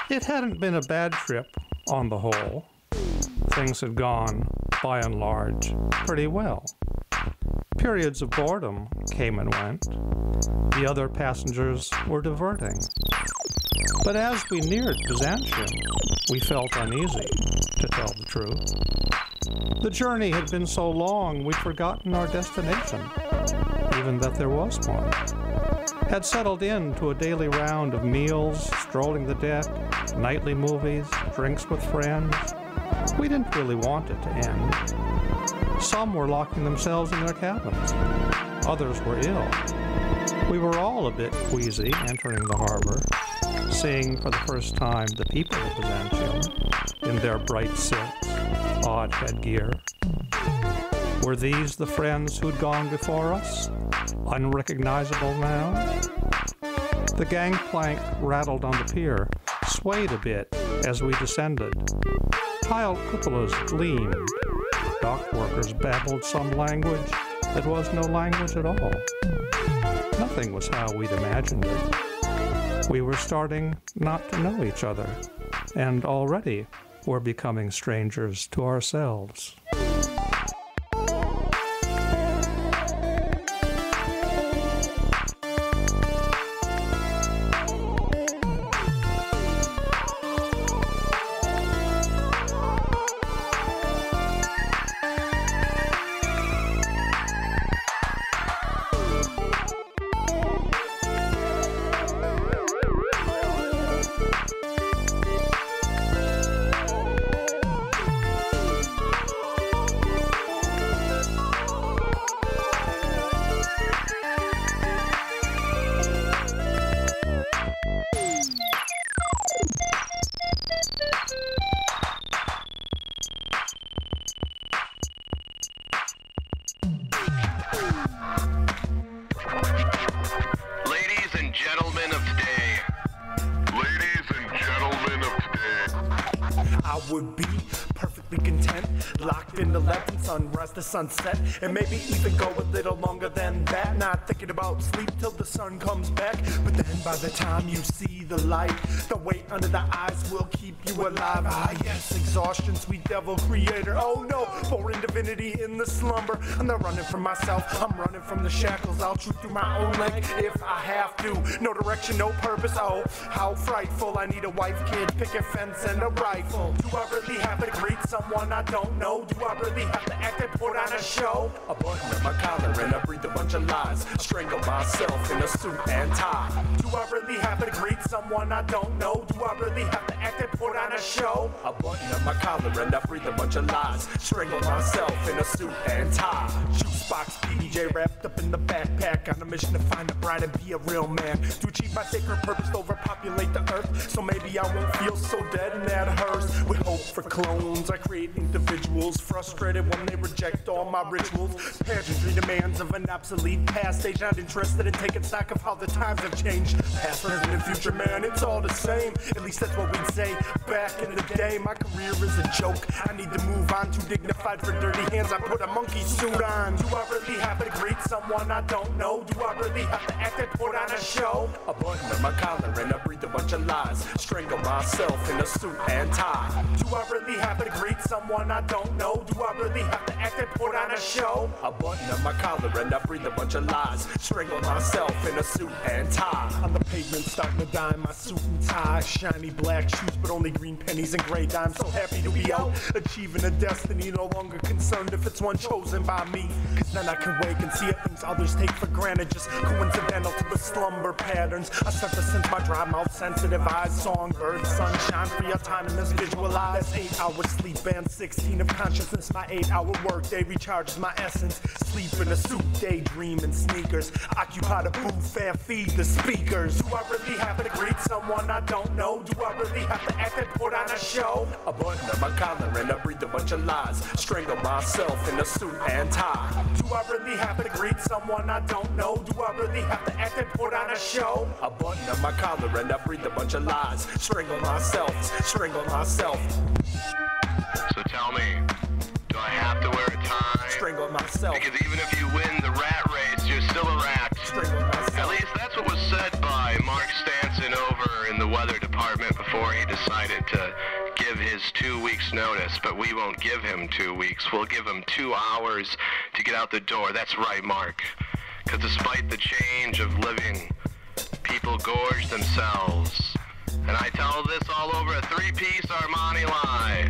It hadn't been a bad trip on the whole. Things had gone, by and large, pretty well. Periods of boredom came and went. The other passengers were diverting. But as we neared Byzantium, we felt uneasy, to tell the truth. The journey had been so long we'd forgotten our destination, even that there was one. Had settled into a daily round of meals, strolling the deck, nightly movies, drinks with friends. We didn't really want it to end. Some were locking themselves in their cabins. Others were ill. We were all a bit queasy entering the harbor, seeing for the first time the people of Byzantium in their bright silks, odd headgear. Were these the friends who'd gone before us, unrecognizable now? The gangplank rattled on the pier, swayed a bit as we descended. Tiled cupolas gleamed. Dock workers babbled some language that was no language at all. Nothing was how we'd imagined it. We were starting not to know each other, and already were becoming strangers to ourselves. would be perfectly content, locked in the left sunrise to sunset, and maybe even go a little longer than that, not thinking about sleep till the sun comes back. But then by the time you see the light, the weight under the eyes will keep you alive. Ah yes, exhaustion, sweet devil creator. Oh no, foreign divinity in the slumber. I'm not running from myself, I'm running from the shackles. I'll shoot through my own leg if I have to. No direction, no purpose, oh how frightful. I need a wife, kid, picket fence, and a rifle. Do I really have to greet someone I don't know? Do I really have to act and put on a show? A button on my collar and I breathe a bunch of lies, strangle myself in a suit and tie. Do I really have to greet someone I don't know? Do I really have to act and put on a show? A button on my collar and I breathe a bunch of lies, strangle myself in a suit and tie. Juice box PJ wrapped up in the backpack, on a mission to find a bride and be a real man, to achieve my sacred purpose to overpopulate the earth, so maybe I won't feel so dead and that hurts. With hope for clones, I create individuals frustrated when they reject all my rituals. Pageantry demands of an obsolete past age, not interested in taking stock of how the times have changed. Past, present, and future, man, it's all the same. At least that's what we'd say back in the day. My career is a joke, I need to move on. Too dignified for dirty hands, I put a monkey suit on. Do I really have to greet someone I don't know? Do I really have to act and put on a show? A button on my collar and I breathe a bunch of lies, strangle myself in a suit and tie. Do I really have to greet someone I don't know? Do I really have to act and put on a show? A button on my collar and I breathe a bunch of lies, strangle myself in a suit and tie. On the pavement starting to dime my suit and tie, shiny black shoes but only green pennies and gray dimes. So happy to be out, achieving a destiny, no longer concerned if it's one chosen by me, cause then I can wake and see things others take for granted, just coincidental to the slumber patterns. I start to sense my dry mouth, sensitive eyes, songbirds, sunshine, free autonomous visualize. 8 hours sleep and 16 of consciousness. My 8-hour work day recharges my essence. Sleep in a suit, daydream in sneakers, occupy the booth and feed the speakers. Do I really have to greet someone I don't know? Do I really have to act and put on a show? A button on my collar and I breathe a bunch of lies, strangle myself in a suit and tie. Do I really have to greet someone I don't know? Do I really have to act and put on a show? A button on my collar and I breathe a bunch of lies, strangle myself, strangle myself. So tell me, do I have to wear a tie? Strangle myself. Because even if you win the rat race, you're still a rat. Strangle myself. At least that's what was said by Mark Stanson over in the weather department before he decided to give his 2 weeks notice. But we won't give him 2 weeks. We'll give him 2 hours to get out the door. That's right, Mark. Because despite the change of living, people gorge themselves. And I tell this all over a 3-piece Armani lie.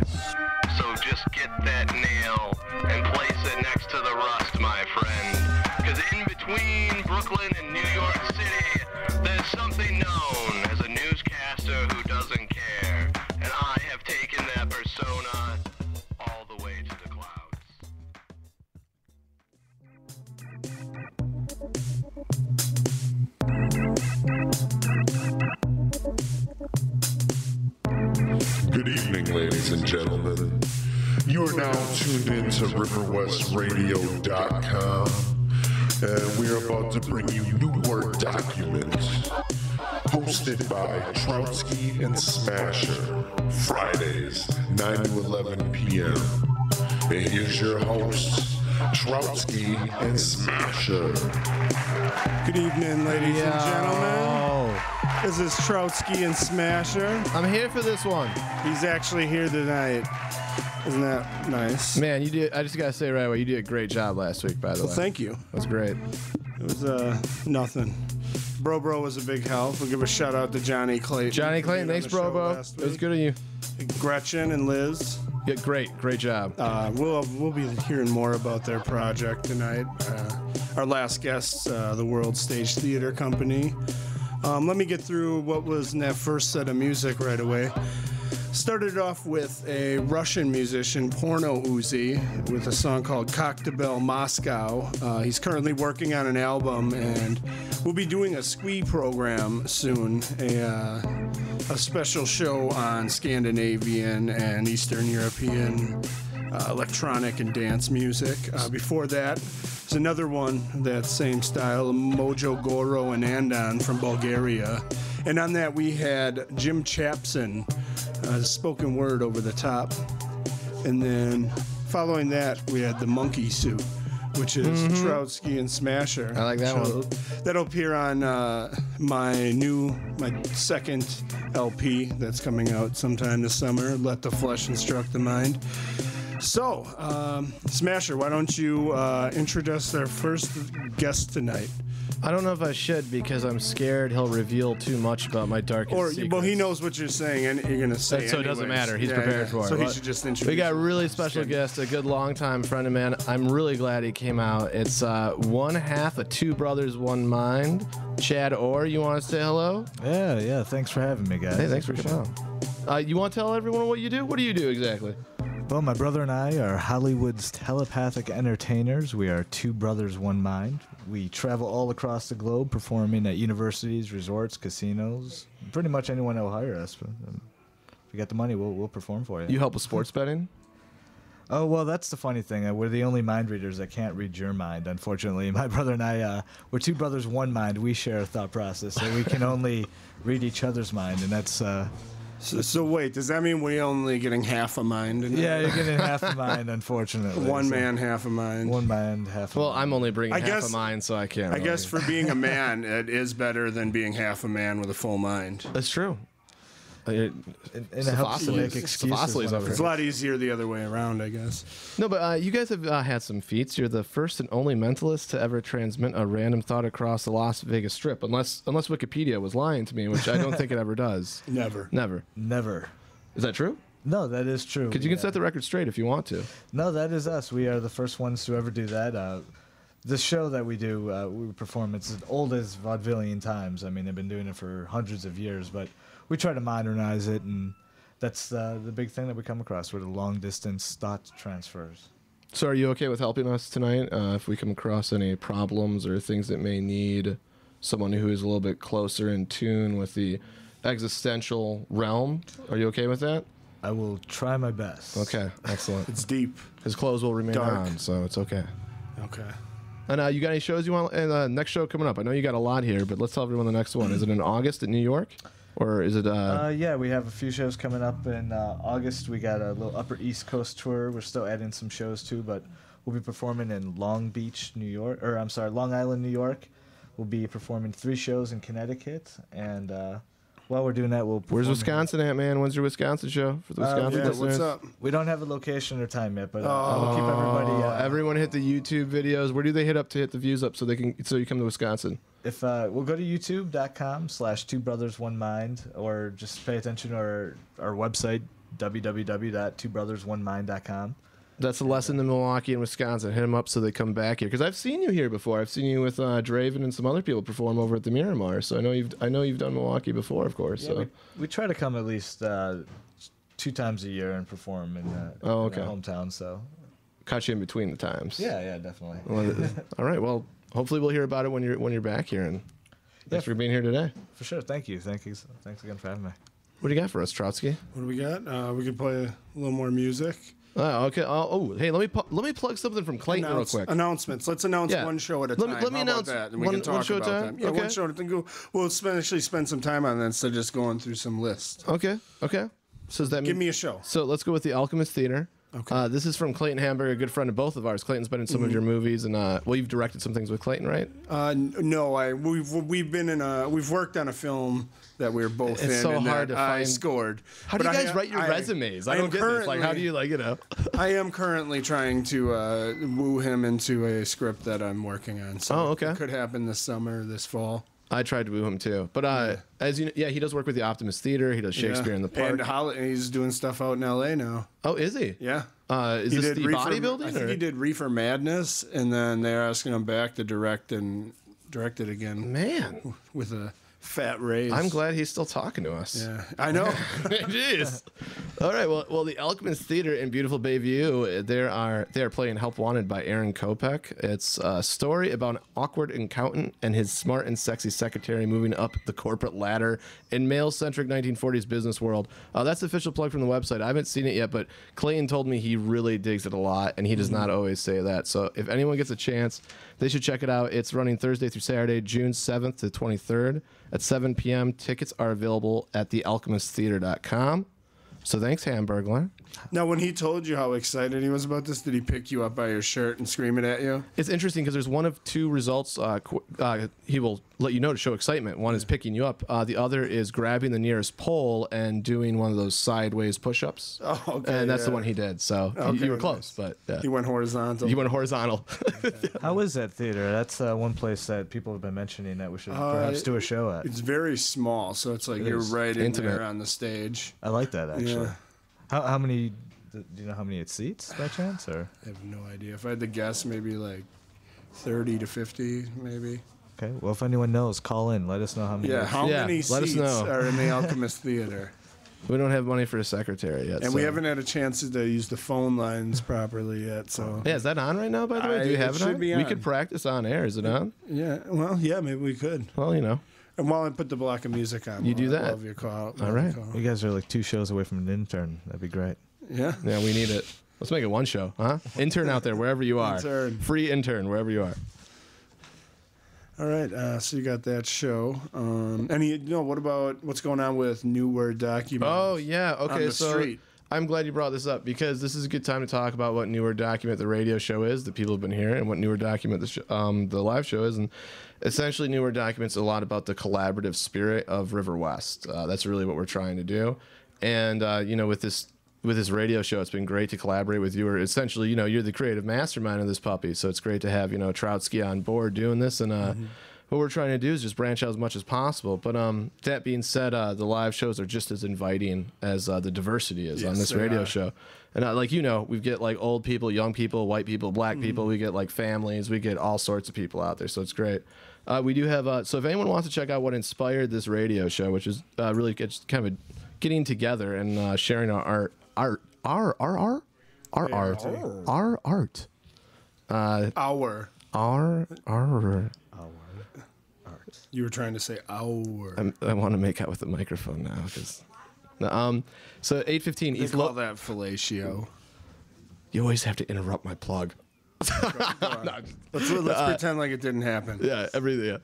So just get that nail and place it next to the rust, my friend. Because in between Brooklyn and New York City, there's something known as a newscaster who doesn't care. And I have taken that persona all the way to the clouds. Good evening, ladies and gentlemen. You are now tuned in to RiverWestRadio.com, and we are about to bring you New Word Document, hosted by Trotsky and Smasher, Fridays, 9 to 11 p.m. And here's your hosts, Trotsky and Smasher. Good evening, ladies and gentlemen. This is Trotsky and Smasher. I'm here for this one. He's actually here tonight. Isn't that nice? Man, you did. I just gotta say right away, you did a great job last week, by the way. Thank you. That was great. It was nothing. Bro was a big help. We'll give a shout out to Johnny Clayton. Johnny Clayton, thanks, Bro. It was good of you. Gretchen and Liz. Yeah, great job. We'll be hearing more about their project tonight. Our last guests, the World Stage Theater Company. Let me get through what was in that first set of music right away. Started off with a Russian musician, Porno Uzi, with a song called Koktebel Moscow. He's currently working on an album, and we'll be doing a SQUEE program soon, a special show on Scandinavian and Eastern European electronic and dance music. Before that, there's another one, that same style, Mojo Goro and Andan from Bulgaria. And on that, we had Jim Chapson, spoken word over the top. And then following that, we had the Monkey Suit, which is Troutski and Smasher. I like that one. That'll appear on my second LP that's coming out sometime this summer, Let the Flesh Instruct the Mind. So, Smasher, why don't you introduce our first guest tonight? I don't know if I should because I'm scared he'll reveal too much about my darkest secrets. Well, he knows what you're saying and you're going to say So it doesn't matter. He's prepared for it. So he should just introduce We got a really him. special guest, a good longtime friend of mine. I'm really glad he came out. It's one half of Two Brothers, One Mind. Chad Orr, you want to say hello? Yeah. Thanks for having me, guys. Hey, thanks for coming out. You want to tell everyone what you do? What do you do exactly? Well, my brother and I are Hollywood's telepathic entertainers. We are Two Brothers, One Mind. We travel all across the globe performing at universities, resorts, casinos. Pretty much anyone that will hire us. But, if we got the money, we'll perform for you. You help with sports betting? Oh, well, that's the funny thing. We're the only mind readers that can't read your mind, unfortunately. My brother and I, we're Two Brothers, One Mind. We share a thought process, so we can only read each other's mind, and that's... So wait, does that mean we're only getting half a mind? Yeah, you're getting half a mind, unfortunately. One man, half a mind. One mind, half a mind. Well, I'm only bringing I half guess- of mine, so I can't. I guess for being a man, it is better than being half a man with a full mind. That's true. And it helps to make excuses. Sophocles over It's a lot easier the other way around, I guess. No, but you guys have had some feats. You're the first and only mentalist to ever transmit a random thought across the Las Vegas Strip, unless Wikipedia was lying to me, which I don't think it ever does. Never. Never. Is that true? No, that is true. Because you can set the record straight if you want to. No, that is us. We are the first ones to ever do that. The show that we do, we perform, it's as old as vaudevillian times. I mean, they've been doing it for hundreds of years, but we try to modernize it, and that's the big thing that we come across with the long-distance thought transfers. So are you okay with helping us tonight if we come across any problems or things that may need someone who is a little bit closer in tune with the existential realm? Are you okay with that? I will try my best. Okay, excellent. It's deep. His clothes will remain Dark. on, so it's okay. Okay. And you got any shows you want? And next show coming up. I know you got a lot here, but let's tell everyone the next one. Is it in August in New York, or is it? Yeah, we have a few shows coming up in August. We got a little Upper East Coast tour. We're still adding some shows too, but we'll be performing in Long Island, New York. We'll be performing 3 shows in Connecticut, and while we're doing that, we'll. Where's Wisconsin at, man? When's your Wisconsin show for the Wisconsin Yeah, listeners? what's up? We don't have a location or time yet, but we'll keep everybody. Everyone hit the YouTube videos. Where do they hit up to hit the views up so you come to Wisconsin? If we'll go to youtube.com/Two Brothers One Mind, or just pay attention to our website www.twobrothers1mind.com. That's a lesson in Milwaukee and Wisconsin. Hit them up so they come back here. Because I've seen you here before. I've seen you with Draven and some other people perform over at the Miramar. So I know you've done Milwaukee before, of course. Yeah, So we try to come at least 2 times a year and perform in our hometown. So caught you in between the times. yeah, definitely. Well, all right. Well, hopefully we'll hear about it when you're back here. And thanks for being here today. For sure. Thank you. Thanks again for having me. What do you got for us, Trotsky? What do we got? We can play a little more music. Oh, okay. Hey, let me plug something from Clayton real quick. Announcements. Let's announce one show at a time. Let me How announce about that? And we one can talk show at a about time? that. Yeah, Okay. one show. We'll actually spend some time on that instead of just going through some lists. Okay. So does that mean Give me a show. So let's go with the Alchemist Theater. Okay. This is from Clayton Hamburg, a good friend of both of ours. Clayton's been in some of your movies, and you've directed some things with Clayton, right? No, we've been in we've worked on a film that we were both in. It's so and hard that to I find. scored. How do you guys write your resumes? I don't get this. Like, how do you I am currently trying to woo him into a script that I'm working on. So okay. It could happen this summer, this fall. I tried to woo him too, but as you know, he does work with the Optimist Theater. He does Shakespeare in the Park. And he's doing stuff out in L.A. now. Oh, is he? Yeah. Is He this did the Reefer- bodybuilding? I think or? he did Reefer Madness, and then they're asking him back to direct it again Man, with a fat raise. I'm glad he's still talking to us. Yeah, I know. Jeez. All right. Well, the Alchemist Theater in beautiful Bayview, they are playing Help Wanted by Aaron Kopech. It's a story about an awkward accountant and his smart and sexy secretary moving up the corporate ladder in male-centric 1940s business world. That's the official plug from the website. I haven't seen it yet, but Clayton told me he really digs it a lot, and he does not always say that. So if anyone gets a chance, they should check it out. It's running Thursday through Saturday, June 7th to 23rd. at 7 p.m. Tickets are available at thealchemisttheater.com. So thanks, Hamburglar. Now, when he told you how excited he was about this, did he pick you up by your shirt and scream it at you? It's interesting because there's one of two results he will let you know to show excitement. One is picking you up. The other is grabbing the nearest pole and doing one of those sideways push-ups. Oh, okay. And that's the one he did. So you were close, but yeah. He went horizontal. You went horizontal. How is that theater? That's one place that people have been mentioning that we should perhaps do a show at. It's very small, so it's like you're is. right in Intimate. there on the stage. I like that, actually. Yeah. How many... Do you know how many it seats, by chance? Or I have no idea. If I had to guess, maybe like 30 to 50, maybe. okay, well, if anyone knows, call in. Let us know how many. Yeah, how Yeah, many let us seats know. are in the Alchemist Theater? We don't have money for a secretary yet. And so. we haven't had a chance to use the phone lines properly yet, so... Yeah, is that on right now, by the way? Do you It have it should on? be We on. could practice on air. Is it on? Yeah, well, yeah, maybe we could. Well, you know. And while I put the block of music on, You do that? Love your call. All right. You guys are like 2 shows away from an intern. That'd be great. Yeah. Yeah, we need it. Let's make it one show, huh? Intern out there, wherever you are. Intern. Free intern, wherever you are. All right, so you got that show. What about what's going on with New Word Document? Oh, yeah. Okay, the so street. I'm glad you brought this up because this is a good time to talk about what Newer Document, the radio show, is that people have been hearing, and what Newer Document, the live show, is. And essentially, Newer Document's a lot about the collaborative spirit of River West. That's really what we're trying to do. And, with this radio show, it's been great to collaborate with you. Or essentially, you're the creative mastermind of this puppy, so it's great to have, Troutski on board doing this. And what we're trying to do is just branch out as much as possible. But that being said, the live shows are just as inviting as the diversity is on Yes, this they radio are. show. And we get like old people, young people, white people, black people. We get like families. We get all sorts of people out there. So it's great. We do have. So if anyone wants to check out what inspired this radio show, which is really kind of getting together and sharing our art. Our You were trying to say our. I want to make out with the microphone now because. So 8:15 They East. call that fellatio. You always have to interrupt my plug. Let's pretend like it didn't happen. Yeah, everything. Yeah.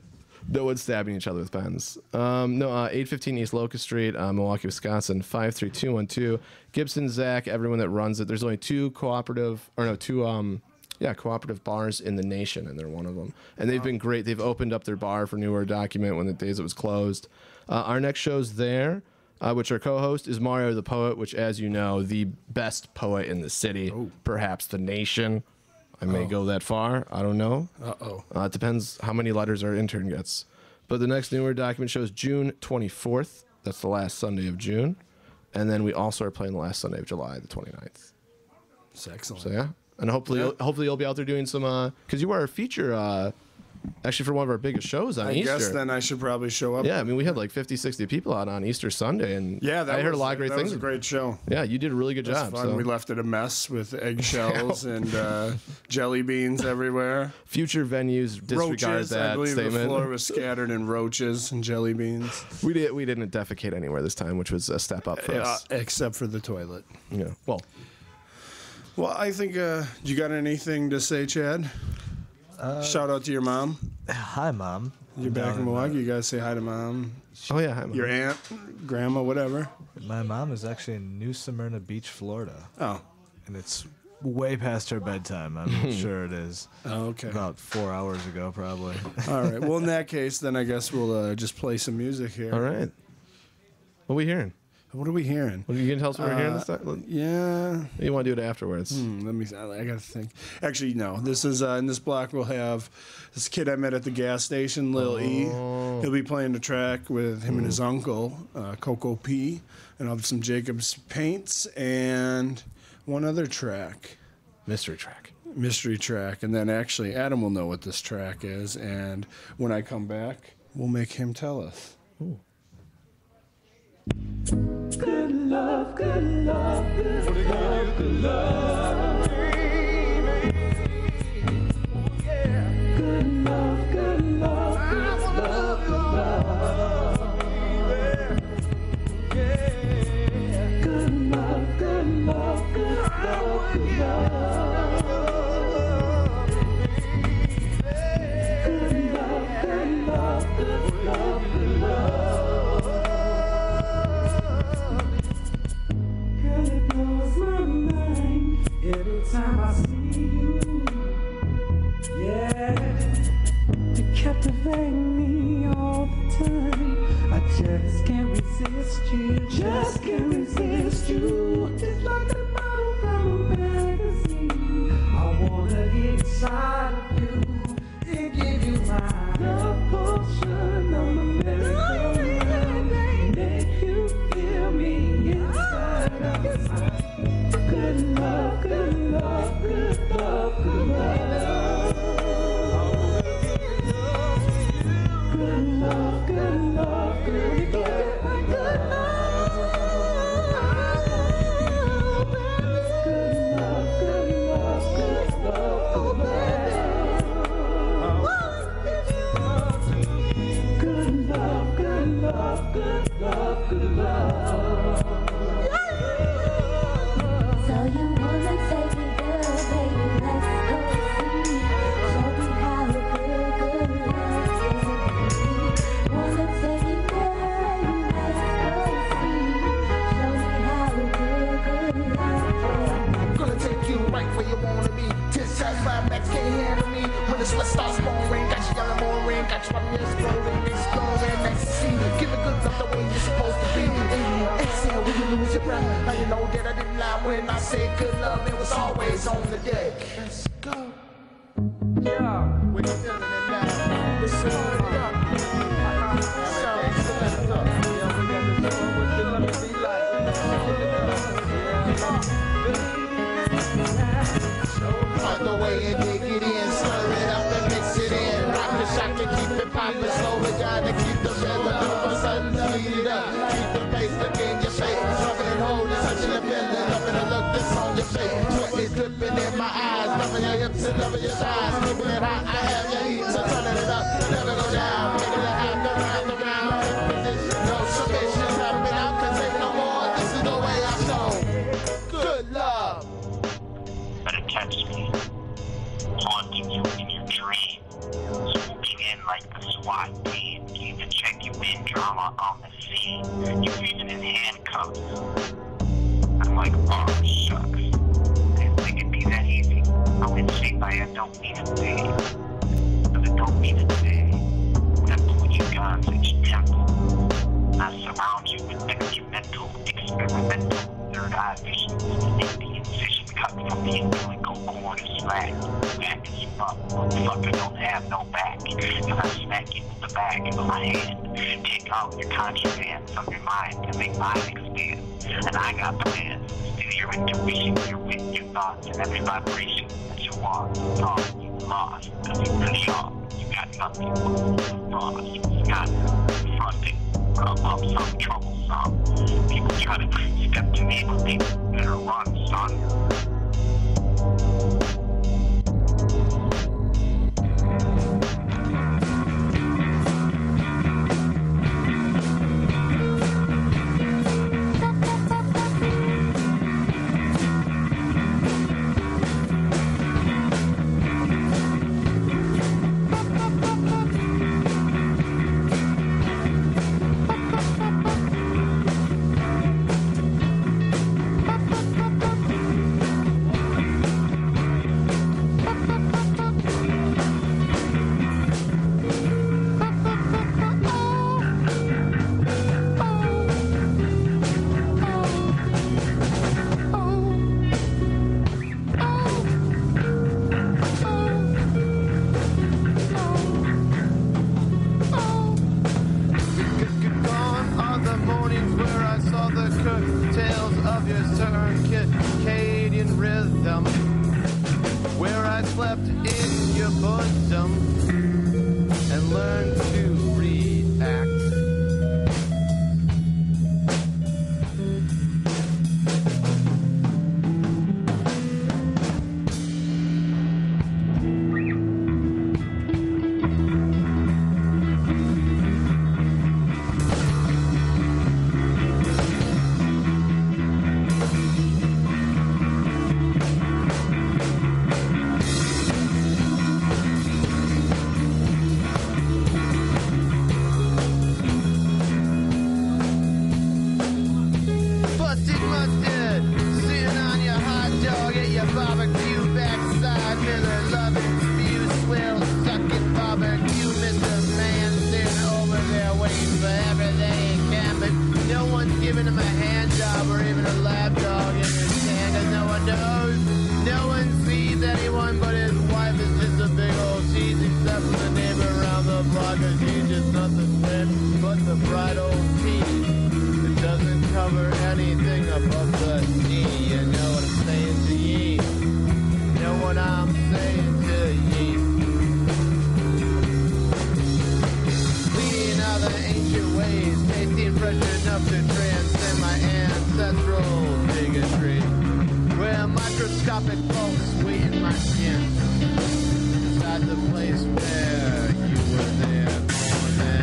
No one's stabbing each other with pens. 815 East Locust Street, Milwaukee, Wisconsin, 53212. Gibson, Zach, everyone that runs it. There's only two cooperative bars in the nation, and they're one of them. And they've been great. They've opened up their bar for Newer Document when the days it was closed. Our next show's there, which our co-host is Mario the Poet, which, as you know, the best poet in the city, perhaps the nation. I may go that far. I don't know. It depends how many letters our intern gets. But the next Newer Document show is June 24th. That's the last Sunday of June. And then we also are playing the last Sunday of July, the 29th. It's excellent. So, yeah. And hopefully you'll be out there doing some... Because you were a feature... actually, for one of our biggest shows on Easter. I guess then I should probably show up. Yeah, I mean, we had like 50, 60 people out on Easter Sunday. And I heard a lot of great things. That was a great show. Yeah, you did a really good job. Fun. So. We left it a mess with eggshells and jelly beans everywhere. Future venues disregard roaches, that I believe statement. the floor was scattered in roaches and jelly beans. We didn't defecate anywhere this time, which was a step up for us. Except for the toilet. Yeah. Well, I think, you got anything to say, Chad? Shout out to your mom. Hi, Mom. You're back in Milwaukee. You guys say hi to mom. oh yeah, hi, Mom. Your aunt, grandma, whatever. My mom is actually in New Smyrna Beach, Florida. Oh. And it's way past her bedtime. I'm sure it is. Oh, okay. About 4 hours ago, probably. All right. Well, in that case, then I guess we'll just play some music here. All right. What are we hearing? What are we hearing? What are you gonna tell us what we're hearing this time? Yeah. You want to do it afterwards? Let me. I gotta think. Actually, no. This is in this block. We'll have this kid I met at the gas station, Lil E. He'll be playing the track with him and his uncle, Coco P. And I'll have some Jacob's Paints and one other track. Mystery track. Mystery track. And then actually, Adam will know what this track is. And when I come back, we'll make him tell us. Ooh. Good love, good love, good love, good love. Yeah. Good love, good love, good love, good love. Yeah. Good love, good love, good love, good love. Good love, good love, good love, good love. Just can't resist you. It's like a bottle from a magazine. I wanna get inside of you and give you my love potion on the merry-go-round. Make you feel me inside of my good love, good love, good love, good love. Good love, good love, good love, good love. Sweat starts pouring, got you yelling more ring, got you on the exploring, ecstasy. Give it good love the way you're supposed to be. Exhale when you lose your breath. Now you know that I didn't lie when I said good love, it was always on the deck. Let's go. Yeah, we're feeling it now. We're feeling it up. On the way and dig it in, slur it up and mix it in. Rock the shot to keep it poppin', slow it down to keep the rhythm. All of a sudden speed it up, keep the bass look in your face. Rubbing and holding, touching the feeling, loving the look that's on your face. Sweat is dripping in my eyes, loving your hips and loving your thighs. Keeping it hot, I have your heat, so turning it up, never go down. Making it happen round and round. No submission, tapping out, cause ain't no more. This is the way I show. Good love. Better catch me, haunting you in your dream, swooping in like the SWAT team, came to check you in, drama on the scene. You're even in handcuffs. I'm like, oh shucks, didn't think it'd be that easy. I'm in shape, I don't need a day, but I don't need a day. Then put your guns in your temple. I surround you with detrimental, experimental, third eye vision, make the incision cut from the umbilical cord or slack. Back as you up, motherfucker don't have no back. And I smack you with the back of my hand. Take out your contraband from your mind to make mine expand. And I got plans to steal your intuition, your wit, your thoughts, and every vibration that you want. Thought you lost, cause you really are. You got nothing but lost. You got fronting. Up some troublesome. People try to step to me, but they better run, son. even a hand job or even a lap dog in your stand. Cause no one knows, no one sees anyone but his wife is just a big old tease. Except for the neighbor around the block, cause she's just nothing thin but the bright old tease. It doesn't cover anything above the knee. You know what I'm saying to ye? You know what I'm saying to ye? Leading all the ancient ways, tasting fresh enough to transcend my ancestral bigotry. Where microscopic folks wait in my skin. Inside the place where you were there more than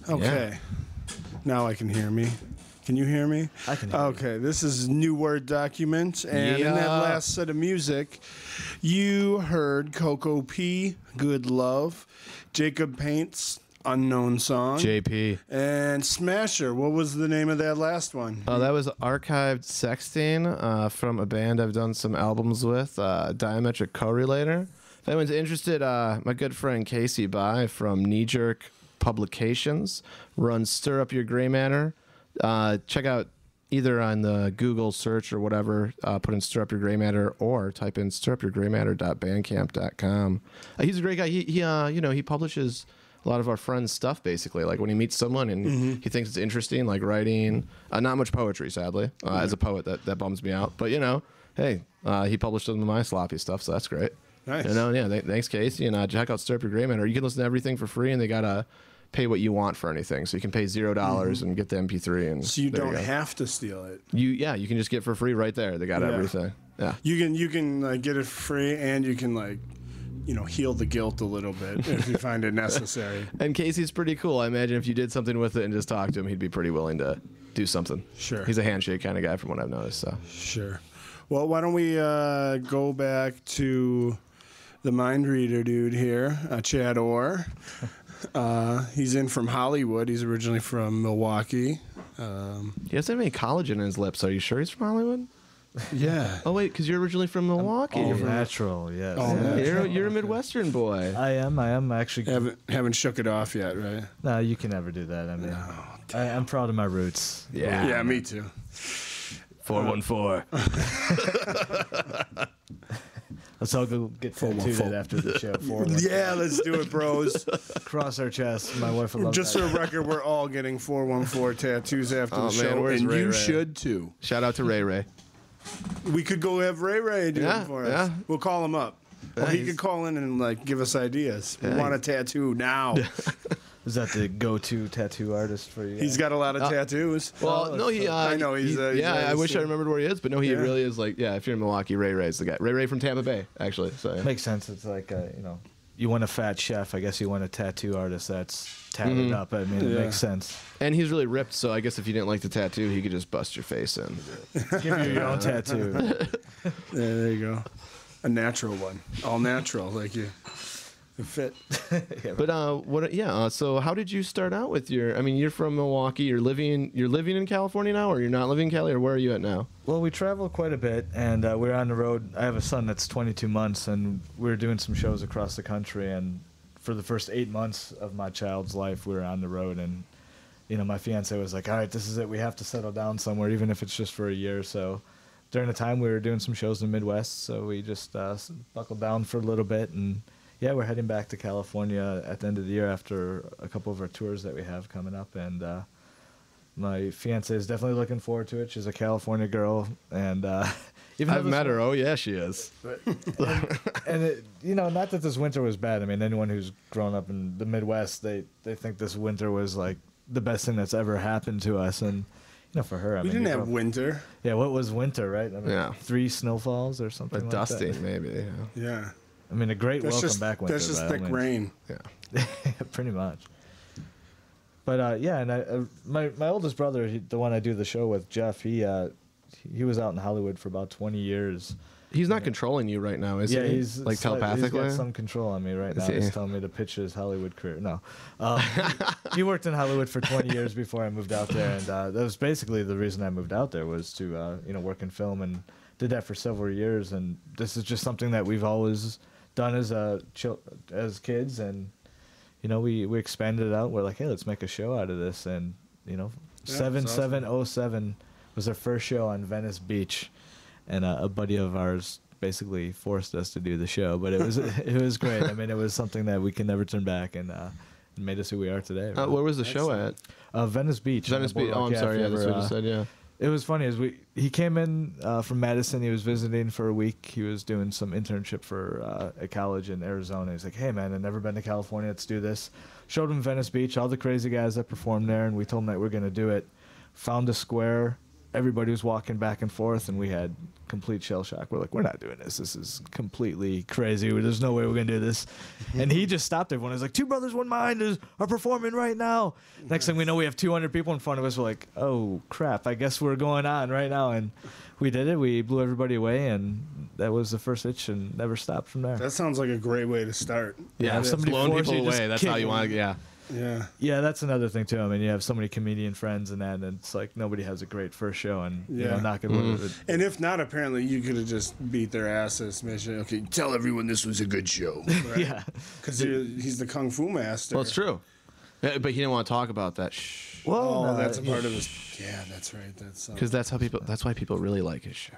Okay. Now I can hear me. Can you hear me? I can hear Okay, this is New Word Document. And in that Yeah. last set of music, you heard Coco P, Good Love, Jacob Paints, Unknown Song, JP. and Smasher. What was the name of that last one? Oh, that was Archived Sexting from a band I've done some albums with, Diametric Correlator. If anyone's interested, my good friend Casey Bai from Knee Jerk Publications runs Stir Up Your Gray Matter. Check out either on the Google search or whatever, put in Stir Up Your Gray Matter or type in stirupyourgraymatter.bandcamp.com. He's a great guy. He publishes a lot of our friends' stuff, basically. Like when he meets someone and he thinks it's interesting, like writing, not much poetry, sadly. As a poet, that bums me out. But, hey, he published some of my sloppy stuff, so that's great. Nice. Thanks, Casey. And check out Stir Up Your Gray Matter. You can listen to everything for free, and they got to pay what you want for anything. So you can pay $0 and get the MP3. And So you there don't go. have to steal it. You can just get it for free right there. They got everything. Yeah. You can get it for free, and you can heal the guilt a little bit if you find it necessary. And Casey's pretty cool. I imagine if you did something with it and just talked to him, he'd be pretty willing to do something. Sure. He's a handshake kind of guy from what I've noticed. So Sure. Well, why don't we go back to the mind reader dude here, Chad Orr. He's in from Hollywood. He's originally from Milwaukee. he doesn't have any collagen in his lips. Are you sure he's from Hollywood? Yeah. Oh wait, because you're originally from Milwaukee. All natural, yes. All Yeah. natural. You're a Midwestern boy. I am actually. Haven't shook it off yet, right? No, you can never do that. I mean, I'm proud of my roots. Yeah, me too. 414. Let's all go get tattooed after the show. 414. Yeah, let's do it, bros. Cross our chests. My wife would love Just that. for the record, we're all getting 414 tattoos after Oh, the man, show, where's and Ray you Ray? should too. Shout out to Ray Ray. We could go have Ray Ray do Yeah, it for us. yeah. We'll call him up. Or he could call in and give us ideas. We want a tattoo now. Is that the go-to tattoo artist for you? He's got a lot of tattoos. Well, no, he. I know he's. I wish I remembered where he is, but no, he Yeah. really is if you're in Milwaukee, Ray Ray's the guy. Ray Ray from Tampa Bay, actually. So yeah. Makes sense. It's like you want a fat chef. I guess you want a tattoo artist that's tatted up. I mean, it makes sense. And he's really ripped, so I guess if you didn't like the tattoo, he could just bust your face in. Give you your own tattoo. There you go. A natural one, all natural, like you. Fit. But what? Yeah. So how did you start out with your? I mean, you're from Milwaukee. You're living in California now, or you're not living in Cali, or where are you at now? Well, we travel quite a bit, and we're on the road. I have a son that's 22 months, and we're doing some shows across the country. And for the first 8 months of my child's life, we were on the road. And my fiance was like, "All right, this is it. We have to settle down somewhere, even if it's just for a year." So during the time, we were doing some shows in the Midwest, so we just buckled down for a little bit and. Yeah, we're heading back to California at the end of the year after a couple of our tours that we have coming up, and my fiance is definitely looking forward to it. She's a California girl, and even I've met her. Oh yeah, she is. And it, not that this winter was bad. I mean, anyone who's grown up in the Midwest, they think this winter was like the best thing that's ever happened to us, and for her, We didn't have winter. Yeah, what was winter, right? I mean, Yeah. 3 snowfalls or something. A like dusting, that. maybe. Yeah. I mean, a great That's welcome just back winter. That's just by all thick means. rain. Yeah. Pretty much. But and my oldest brother, the one I do the show with, Jeff, he was out in Hollywood for about 20 years. He's not controlling you right now, is he? Yeah, he's like slightly- telepathically. He's got some control on me right now. Is he? He's telling me to pitch his Hollywood career. No, he worked in Hollywood for 20 years before I moved out there, and that was basically the reason I moved out there was to work in film, and did that for several years. And this is just something that we've always done as kids, and we expanded it out. We're like, hey, let's make a show out of this, and 7707 was our first show on Venice Beach, and a buddy of ours basically forced us to do the show, but it was great. I mean, it was something that we can never turn back, and it made us who we are today. Really. Where was the show at? Venice Beach. Venice Beach. Oh, I'm sorry. Yeah, that's what you said. Yeah. It was funny. He came in from Madison. He was visiting for a week. He was doing some internship for a college in Arizona. He's like, hey, man, I've never been to California. Let's do this. Showed him Venice Beach, all the crazy guys that performed there, and we told him that we were going to do it. Found a square. Everybody was walking back and forth, and we had complete shell shock. We're like, we're not doing this. This is completely crazy. There's no way we're going to do this. And he just stopped everyone. He's like, Two Brothers, One Mind are performing right now. Next thing we know, we have 200 people in front of us. We're like, oh, crap. I guess we're going on right now. And we did it. We blew everybody away, and that was the first itch and never stopped from there. That sounds like a great way to start. Yeah, if somebody blowing forced people you, just away. That's kick how you them. want to. Yeah. Yeah. Yeah, that's another thing too. I mean, you have so many comedian friends and that, and it's like nobody has a great first show, and knock it. And if not, apparently you could have just beat their asses. Okay, tell everyone this was a good show. Right? Yeah, because he's the kung fu master. Well, it's true. Yeah, but he didn't want to talk about that. Shh. Well, that's a part of his. Yeah, that's right. That's because that's how people. That's why people really like his show.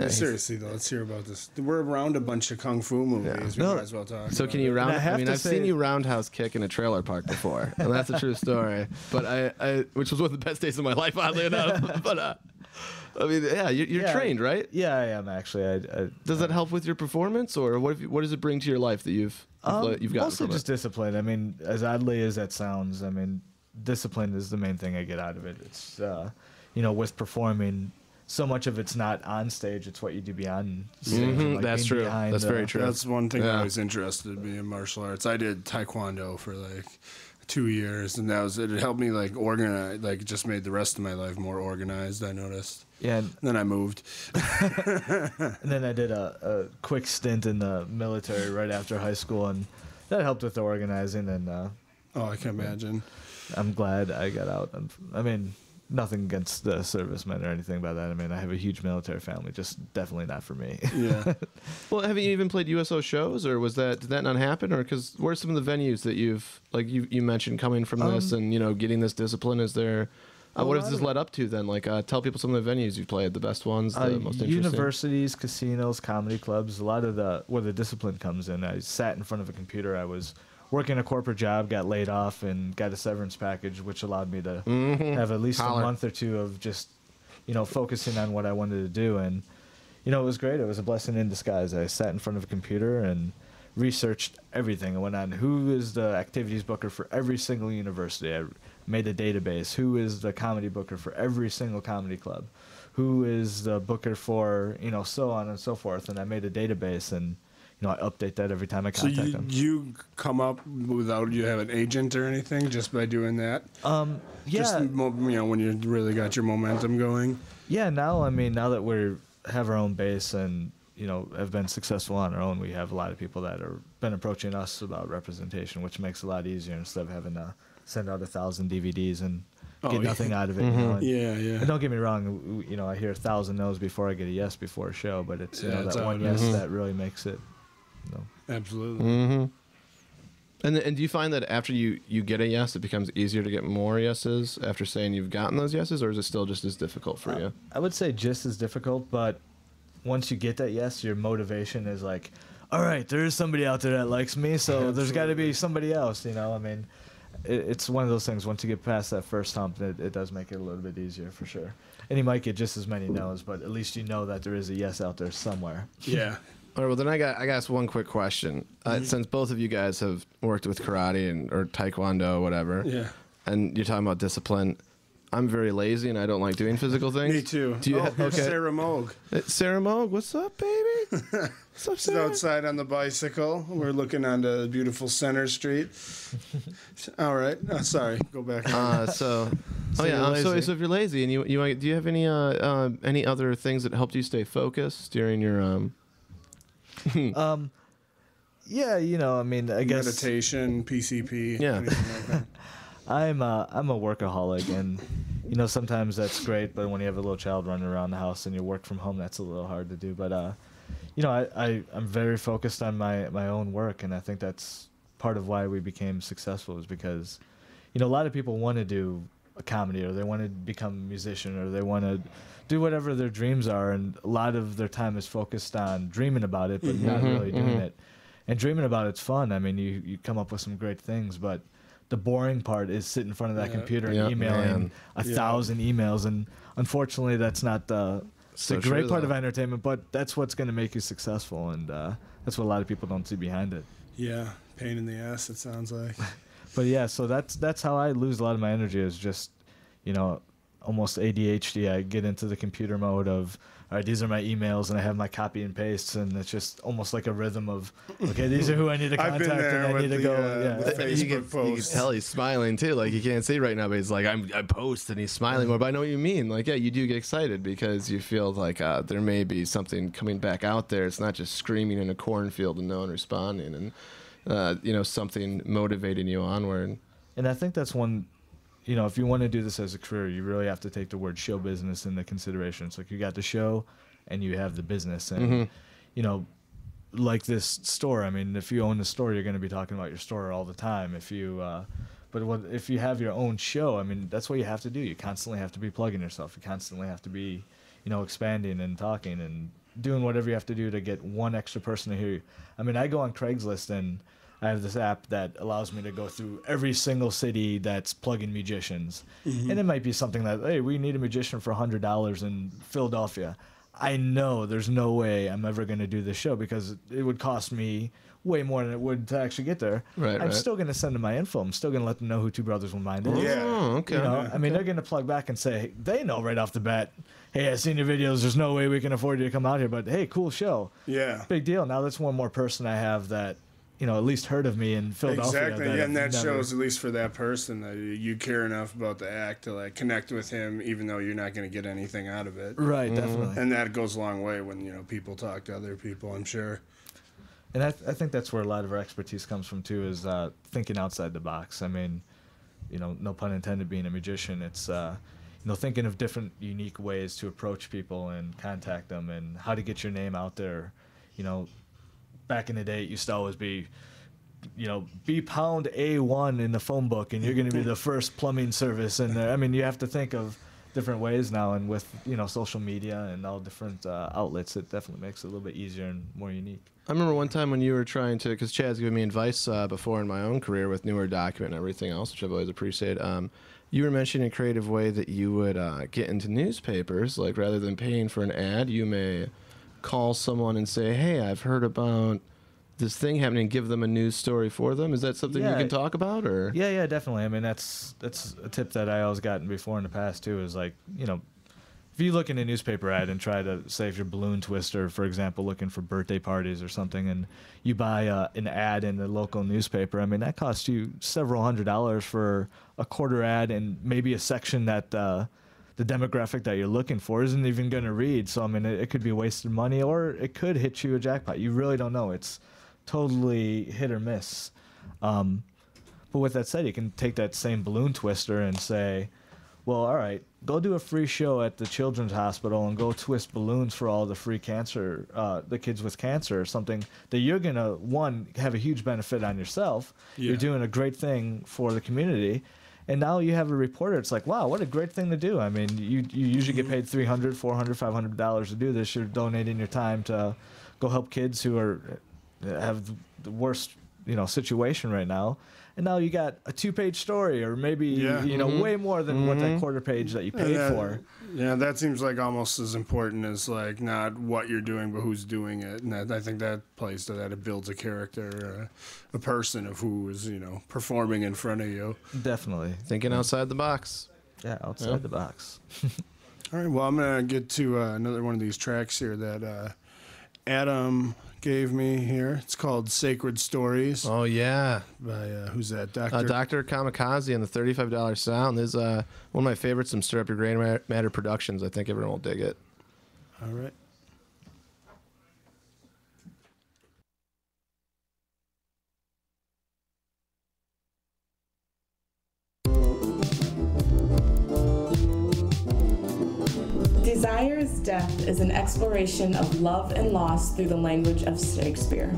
Seriously though, let's hear about this. We're around a bunch of kung fu movies. We might as well talk. So about can you it. round? I I've seen you roundhouse kick in a trailer park before, and that's a true story. But I which was one of the best days of my life, oddly enough. But I mean, yeah, you're trained, right? Yeah, I am actually. Does that help with your performance, or what does it bring to your life that you've got? Mostly just discipline. I mean, as oddly as that sounds, I mean, discipline is the main thing I get out of it. It's with performing, so much of it's not on stage; it's what you do beyond stage. and, like, That's being true. behind That's very true. That's one thing that Yeah. always interested me in martial arts. I did Taekwondo for like 2 years, and it helped me like organize, like just made the rest of my life more organized. I noticed. Yeah, And then I moved. and then I did a quick stint in the military right after high school, and that helped with the organizing. And Oh, I can imagine. I'm glad I got out. I mean, nothing against the servicemen or anything about that. I mean, I have a huge military family, just definitely not for me. Yeah. Well, have you even played USO shows, or did that not happen, or because where are some of the venues that you mentioned coming from this and getting this discipline? Is there what has this led up to then? Like, tell people some of the venues you've played, the best ones, the most interesting. Universities, casinos, comedy clubs, a lot of where the discipline comes in. I sat in front of a computer. I was working a corporate job, got laid off, and got a severance package, which allowed me to have at least a month or two of just, focusing on what I wanted to do. And, it was great. It was a blessing in disguise. I sat in front of a computer and researched everything. I went on who is the activities booker for every single university. I made a database. Who is the comedy booker for every single comedy club? Who is the booker for, so on and so forth. And I made a database, and I update that every time I So contact them. you come up without you have an agent or anything, just by doing that? Yeah. Just, when you really got your momentum going? Yeah, now that we have our own base and have been successful on our own, we have a lot of people that have been approaching us about representation, which makes it a lot easier instead of having to send out 1,000 DVDs and get nothing out of it. And, Yeah. and don't get me wrong, I hear 1,000 no's before I get a yes before a show, but it's that's that how one it yes is. that really makes it. Absolutely. And do you find that after you get a yes, it becomes easier to get more yeses after saying you've gotten those yeses, or is it still just as difficult for you? I would say just as difficult, but once you get that yes, your motivation is like, all right, there is somebody out there that likes me, so there's got to be somebody else, it's one of those things. Once you get past that first hump, it does make it a little bit easier for sure. And you might get just as many no's, but at least you know that there is a yes out there somewhere. Yeah. All right, well, then I got one quick question. Since both of you guys have worked with karate or taekwondo, whatever, Yeah. and you're talking about discipline, I'm very lazy and I don't like doing physical things. Me too. Do you Here's Sarah Moog. Sarah Moog, what's up, baby? What's up, She's Sarah? outside on the bicycle. We're looking onto beautiful Center Street. All right. Sorry. Go back. So you're lazy. if you're lazy and do you have any other things that helped you stay focused during your Yeah, I guess Meditation, PCP. Yeah. anything like that. I'm a workaholic, and sometimes that's great, but when you have a little child running around the house and you work from home, that's a little hard to do. But I'm very focused on my own work, and I think that's part of why we became successful, is because a lot of people want to do a comedy, or they want to become a musician, or they want to do whatever their dreams are, and a lot of their time is focused on dreaming about it, but not really doing it. And dreaming about it's fun. You come up with some great things, but the boring part is sitting in front of that computer and emailing 1,000 emails. And unfortunately, that's not the great part of entertainment, but that's what's going to make you successful. And that's what a lot of people don't see behind it. Yeah. Pain in the ass, it sounds like. But yeah, so that's how I lose a lot of my energy, is just, almost ADHD. I get into the computer mode of, all right, these are my emails, and I have my copy and pastes, and it's just almost like a rhythm of, okay, these are who I need to I've contact, been there and I with need to the, go. the Yeah. You Facebook can posts. tell he's smiling too. Like, you can't see right now, but he's like, I post, and he's smiling more. But I know what you mean. Like, yeah, you do get excited because you feel like there may be something coming back out there. It's not just screaming in a cornfield and no one responding, and something motivating you onward. And I think that's one, if you want to do this as a career, you really have to take the word show business into consideration. It's like you got the show and you have the business. And, like this store, if you own the store, you're going to be talking about your store all the time. If you have your own show, that's what you have to do. You constantly have to be plugging yourself. You constantly have to be, expanding and talking and doing whatever you have to do to get one extra person to hear you. I go on Craigslist, and I have this app that allows me to go through every single city that's plugging musicians. And it might be something that, hey, we need a musician for $100 in Philadelphia. I know there's no way I'm ever going to do this show because it would cost me way more than it would to actually get there. I'm still going to send them my info. I'm still going to let them know who Two Brothers One Mind is. Yeah. Oh, okay. They're going to plug back and say, they know right off the bat, hey, I've seen your videos. There's no way we can afford you to come out here, but hey, cool show. Yeah. Big deal. Now that's one more person I have that, at least heard of me in Philadelphia. Exactly, yeah, and that shows, at least for that person, that you care enough about the act to like connect with him, even though you're not going to get anything out of it. Right, definitely. And that goes a long way when people talk to other people, I'm sure. And I think that's where a lot of our expertise comes from too, is thinking outside the box. I mean, no pun intended, being a magician, it's thinking of different unique ways to approach people and contact them, and how to get your name out there. Back in the day, it used to always be, be pound A1 in the phone book, and you're going to be the first plumbing service in there. I mean, you have to think of different ways now, and with social media and all different outlets, it definitely makes it a little bit easier and more unique. I remember one time when you were trying to, because Chad's given me advice before in my own career with Newer Document and everything else, which I've always appreciated. You were mentioning a creative way that you would get into newspapers, like rather than paying for an ad, you may call someone and say, hey, I've heard about this thing happening, and give them a news story for them. Is that something you can talk about? Or Yeah, definitely. I mean, that's a tip that I always gotten before in the past too, is like, if you look in a newspaper ad and try to say, if you're balloon twister, for example, looking for birthday parties or something, and you buy an ad in the local newspaper, I mean, that costs you several $100s for a quarter ad, and maybe a section that the demographic that you're looking for isn't even going to read. So, I mean, it could be wasted money, or it could hit you a jackpot. You really don't know. It's totally hit or miss. But with that said, you can take that same balloon twister and say, well, all right, go do a free show at the Children's Hospital and go twist balloons for all the free cancer, the kids with cancer, or something that you're going to, one, have a huge benefit on yourself. Yeah. You're doing a great thing for the community. And now you have a reporter. It's like, wow, what a great thing to do. I mean, you usually get paid $300, $400, $500 to do this. You're donating your time to go help kids who have the worst, situation right now. And now you got a 2-page story, or maybe way more than what that quarter page that you paid for. Yeah, that seems like almost as important as like not what you're doing, but who's doing it. And I think that plays to that. It builds a character, a person of who is performing in front of you. Definitely thinking outside the box. Yeah, outside the box. All right, well, I'm gonna get to another one of these tracks here that Adam gave me here. It's called Sacred Stories. Oh, yeah. By, who's that? Dr. Dr. Kamikaze and the $35 Sound. There's one of my favorites, some Stir Up Your Gray Matter Productions. I think everyone will dig it. All right. Desire's Death is an exploration of love and loss through the language of Shakespeare.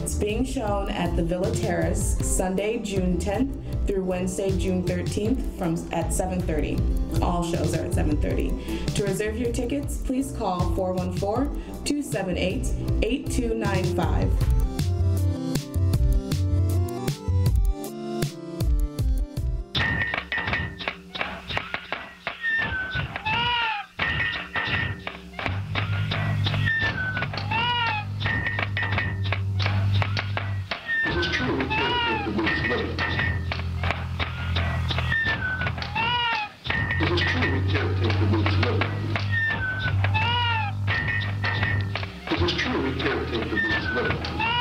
It's being shown at the Villa Terrace Sunday, June 10th through Wednesday, June 13th at 7:30. All shows are at 7:30. To reserve your tickets, please call 414-278-8295. It is true we can't take the boots literally.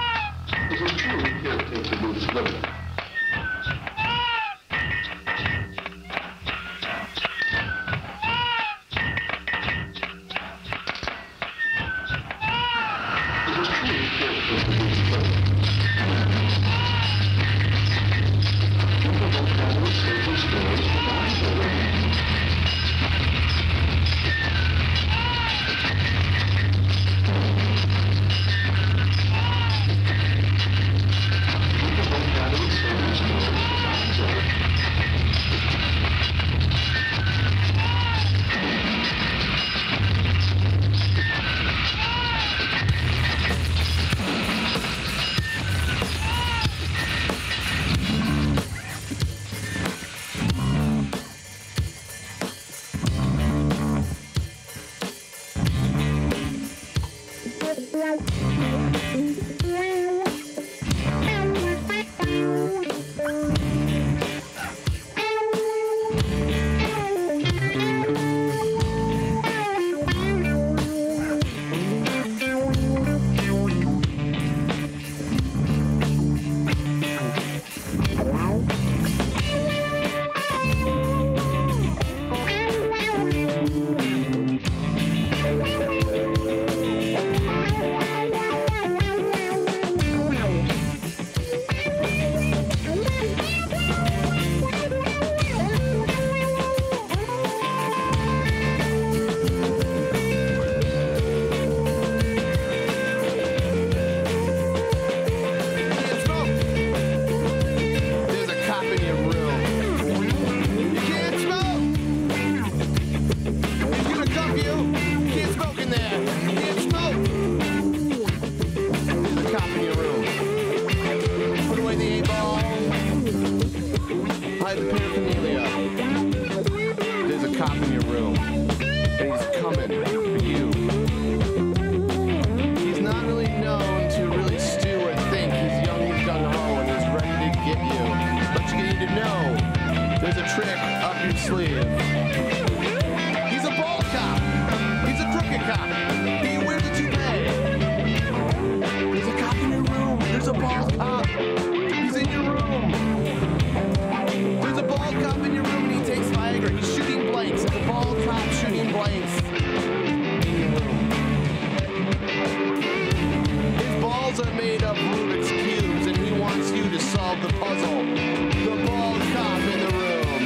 Hide the paraphernalia. There's a cop in your room, and he's coming for you. He's not really known to really stew or think. He's young, he's gung-ho, and he's ready to get you. But you need to know, there's a trick up your sleeve. He's a bald cop. He's a crooked cop. He wears a toupee. There's a cop in your room. There's a bald cop. He's in your room. There's a bald cop in your room and he takes Viagra. He's shooting blanks. There's a bald cop shooting blanks in your room. His balls are made of Rubik's cubes and he wants you to solve the puzzle. The bald cop in the room.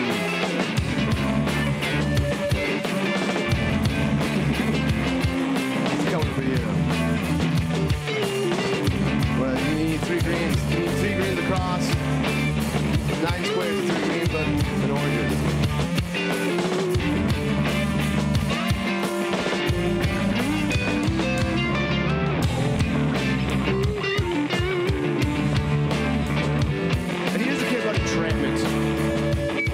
He's coming for you. Well, you need 3 greens. You need 3 greens across. 9 squares, 3 greens, but an orange. And he doesn't care about entrapment.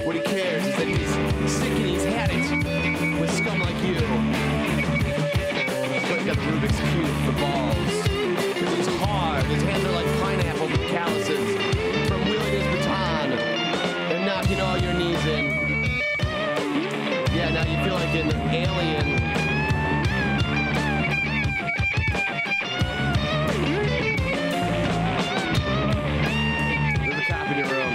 What he cares is that he's sick and he's had it with scum like you. That's why he's got the Rubik's Cube for balls. Because he's hard. His hands are like pineapple with calluses from wheeling his baton and knocking all your knees in. Yeah, now you feel like an alien. There's a cop in your room.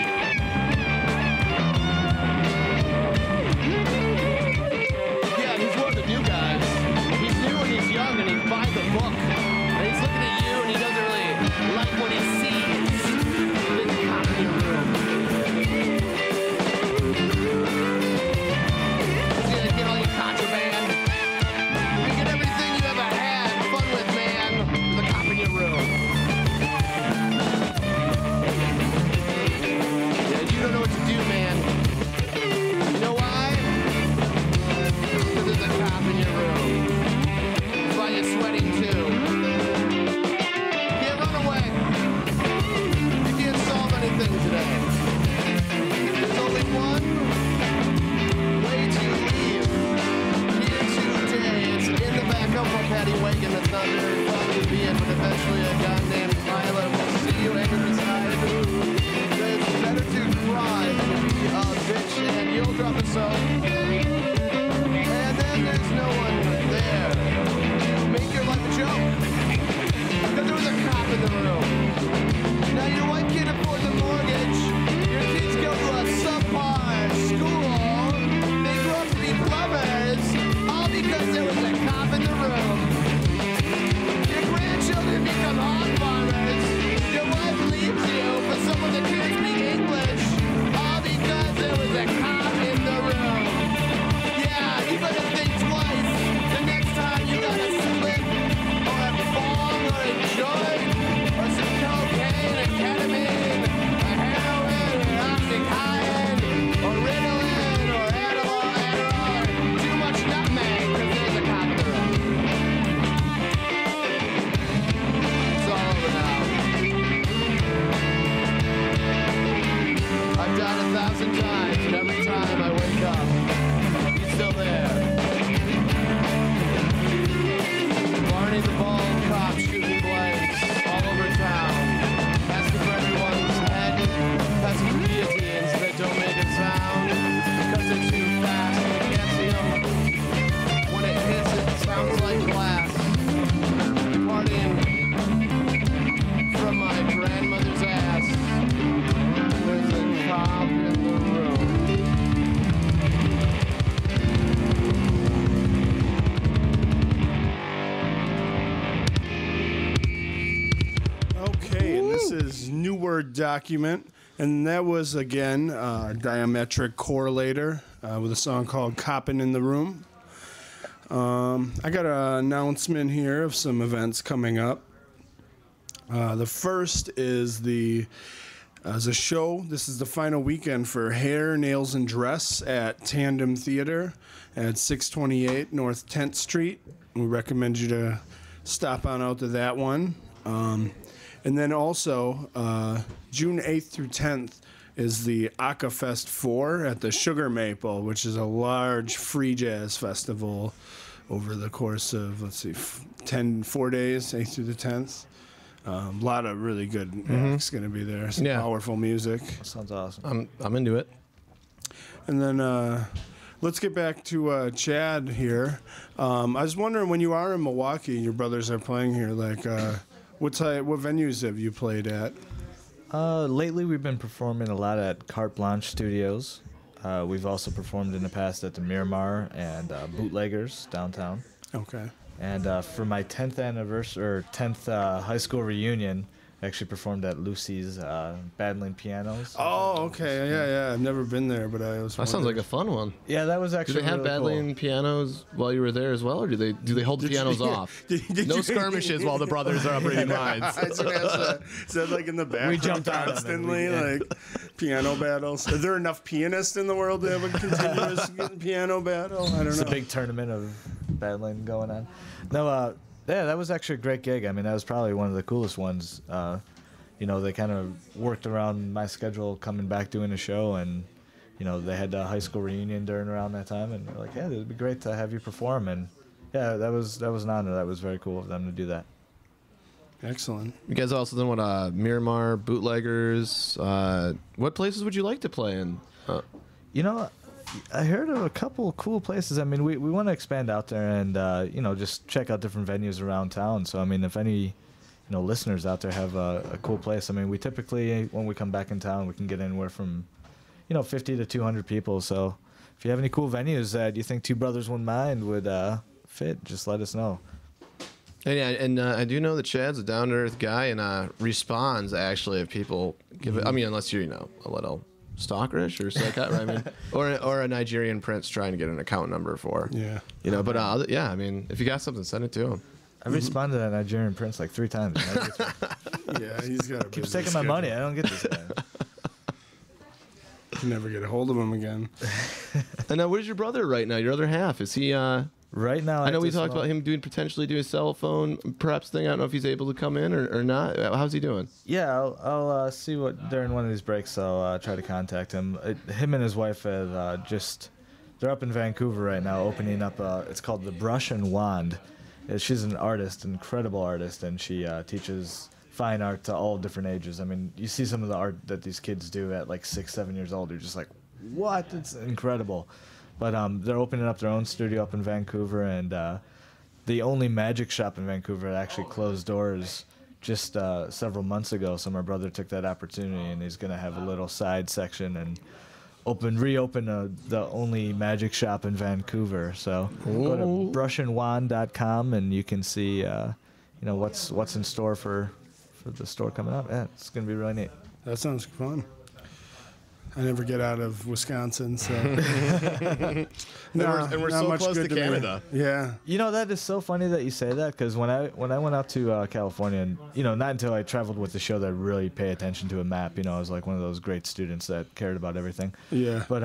Yeah, he's one of the new guys. He's new and he's young and he's by the book. And he's looking at you and he doesn't really like what he sees. There's a cop in your room. He's gonna get all your contraband. You get everything you ever had fun with, man. There's a cop in your room. Yeah, you don't know what to do, man. You know why? Because there's a cop in your room. That's why you're sweating too. Can't run away. You can't solve anything today. There's only one way to leave here today. It's in the back of a paddy wagon that's not very far to be in, but eventually a guy named Tyler will see you and decide that it's better to cry than to be a bitch, and you'll drop a soap. And then there's no one there to make your life a joke. Because there was a cop in the room. Now your wife can't afford the mortgage. Your kids go to a subpar school. They grow up to be plumbers. All because there was a cop in the room. Your grandchildren become hog farmers. Your wife leaves you for someone that can't speak English. All because there was a cop in the room. Yeah, you better think twice the next time you got a slip or a bong or a joint or some cocaine, a ketamine, a heroin, or oxycontin, or Ritalin, or Adderall, too much nutmeg, because there's a cop in the room. It's all over now. I've died 1,000 times, and every time I wake up, he's still there. Barney the bald cop shooting blanks all over town. Asking for everyone's head. Passing for guillotines that don't make a sound. Because they're too fast and you can't see them. When it hits, it sounds like glass. Partying from my grandmother's ass. There's a cop in the room. Okay, and this is New Word Document, and that was again Diametric Correlator with a song called "Coppin' in the Room." I got an announcement here of some events coming up. The first is as a show. This is the final weekend for Hair, Nails, and Dress at Tandem Theater at 628 North 10th Street. We recommend you to stop on out to that one. And then also, June 8th through 10th, is the AcaFest 4 at the Sugar Maple, which is a large free jazz festival over the course of, 4 days, 8th through the 10th. A lot of really good acts going to be there. Some powerful music. That sounds awesome. I'm into it. And then let's get back to Chad here. I was wondering, when you are in Milwaukee, your brothers are playing here, like what venues have you played at? Lately, we've been performing a lot at Carte Blanche Studios. We've also performed in the past at the Miramar and Bootleggers downtown. Okay. And for my 10th anniversary or 10th high school reunion, I actually performed at Lucy's Badland Pianos. Oh, okay. Yeah. I've never been there, but I was. That sounds like a fun one. Yeah, that was actually. Do they have really Badland cool. pianos while you were there as well, or do they hold the pianos off? No skirmishes while the brothers are operating mines. Is that like in the background We jumped on them constantly, and like piano battles? Are there enough pianists in the world to have a continuous piano battle? I don't It's know. a big tournament of Badland going on. No, yeah, that was actually a great gig. I mean, that was probably one of the coolest ones. They kind of worked around my schedule coming back doing a show, and they had a high school reunion during around that time, and they're like, yeah, it'd be great to have you perform, and yeah, that was an honor. That was very cool of them to do that. Excellent. You guys also done what? Miramar, Bootleggers. What places would you like to play in? I heard of a couple of cool places. I mean, we want to expand out there and just check out different venues around town. So I mean, if any listeners out there have a cool place, I mean, we typically, when we come back in town, we can get anywhere from 50 to 200 people. So if you have any cool venues that you think Two Brothers One Mind would fit, just let us know. And I do know that Chad's a down-to-earth guy and responds actually if people give it. I mean, unless you're a little stalkerish or psychotic, I mean, or a Nigerian prince trying to get an account number for. Yeah. But I mean, if you got something, send it to him. I responded to that Nigerian prince like 3 times. Yeah, he's got a Keeps busy taking my money. I schedule. don't get this guy. Can never get a hold of him again. And now, where's your brother right now? Your other half? Is he? Right now, I know we talked about him potentially doing a cell phone perhaps thing. I don't know if he's able to come in or not. How's he doing? Yeah, I'll see what during one of these breaks I'll try to contact him. Him and his wife have they're up in Vancouver right now opening up. It's called the Brush and Wand. She's an artist, incredible artist, and she teaches fine art to all different ages. I mean, you see some of the art that these kids do at like 6, 7 years old. You're just like, what? It's incredible. But they're opening up their own studio up in Vancouver, and the only magic shop in Vancouver actually closed doors just several months ago. So my brother took that opportunity, and he's going to have a little side section and reopen the only magic shop in Vancouver. So go to brushandwand.com, and you can see what's in store for the store coming up. Yeah, it's going to be really neat. That sounds fun. I never get out of Wisconsin, so. And we're so close to Canada. Yeah. That is so funny that you say that, because when I went out to California, and not until I traveled with the show that I really pay attention to a map. I was like one of those great students that cared about everything. Yeah. But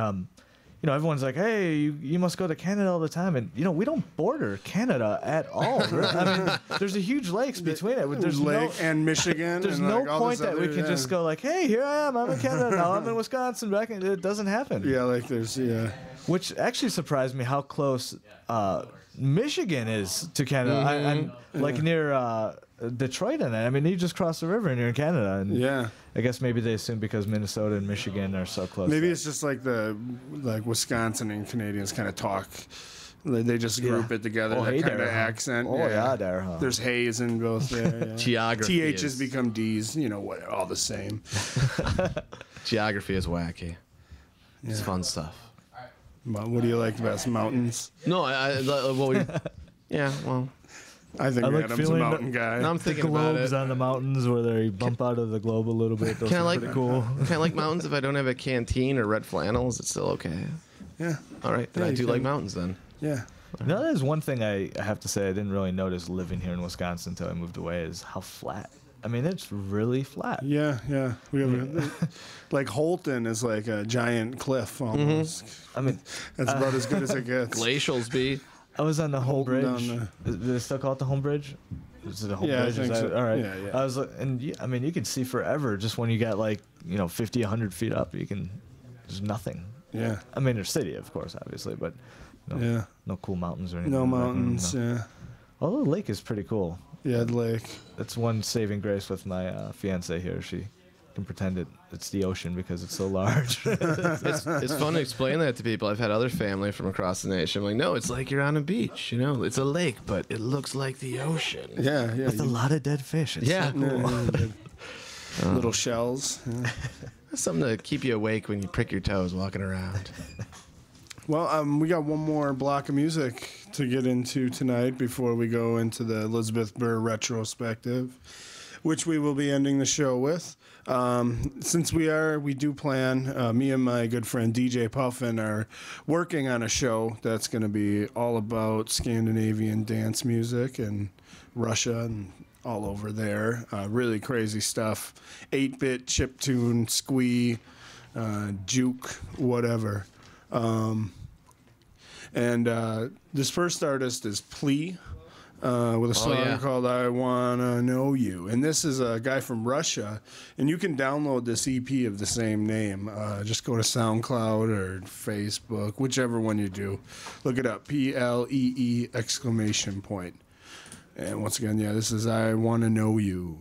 everyone's like, hey, you must go to Canada all the time, and we don't border Canada at all. I mean, there's a huge lakes between it. There's lake and Michigan. There's and no like all point this that we other- can just go like, hey, here I am. I'm in Canada now. I'm in Wisconsin. It doesn't happen. Yeah, like there's Which actually surprised me how close Michigan is to Canada. I'm like near Detroit and that. I mean, you just cross the river and you're in Canada. And Yeah. I guess maybe they assume because Minnesota and Michigan are so close. Maybe it's just like Wisconsin and Canadians kind of talk. They just group it together. Oh, that hey kind of there, huh? accent. Oh, yeah, there, huh? There's Hayes in both there. Yeah. Geography THs is- become Ds. All the same. Geography is wacky. It's fun stuff. What do you like best? Mountains? No, yeah, well. I think I like Adam's a feeling mountain guy. I'm thinking about globes it. on the mountains where they bump out of the globe a little bit. Those Kind of are like pretty cool. Kind of like mountains. If I don't have a canteen or red flannels, it's still okay. Yeah. All right, then Yeah, I you do can- like mountains then. Yeah. Now, that is one thing I have to say I didn't really notice living here in Wisconsin until I moved away is how flat. I mean, it's really flat. Yeah. We have like Holton is like a giant cliff almost. I mean, That's about as good as it gets. Glacials be. I was on the Home Holding Bridge. down Do they still call it the Home Bridge? Is it a whole Yeah, I bridge? Is think that- so. All right. Yeah, yeah. I was, I mean, you can see forever just when you got like 50, 100 feet up. There's nothing. Yeah. I mean, there's city, of course, obviously, but Yeah. no cool mountains or anything. No like that. mountains. No. Yeah. Although the lake is pretty cool. Yeah, the lake. That's one saving grace with my fiance here. She can pretend it's the ocean because it's so large. It's fun to explain that to people. I've had other family from across the nation. I'm like, no, it's like you're on a beach. It's a lake, but it looks like the ocean. Yeah, yeah. With a lot of dead fish. It's Yeah. so cool. Little shells. Yeah. That's something to keep you awake when you prick your toes walking around. Well, we got one more block of music to get into tonight before we go into the Elizabeth Burr retrospective, which we will be ending the show with. Since we do plan, me and my good friend DJ Puffin are working on a show that's going to be all about Scandinavian dance music and Russia and all over there. Really crazy stuff. 8-bit, chiptune, squee, juke, whatever. And this first artist is Plea, with a song called I Wanna Know You. And this is a guy from Russia, and you can download this EP of the same name. Just go to SoundCloud or Facebook, whichever one you do. Look it up, PLEE exclamation point. And once again, yeah, this is I Wanna Know You.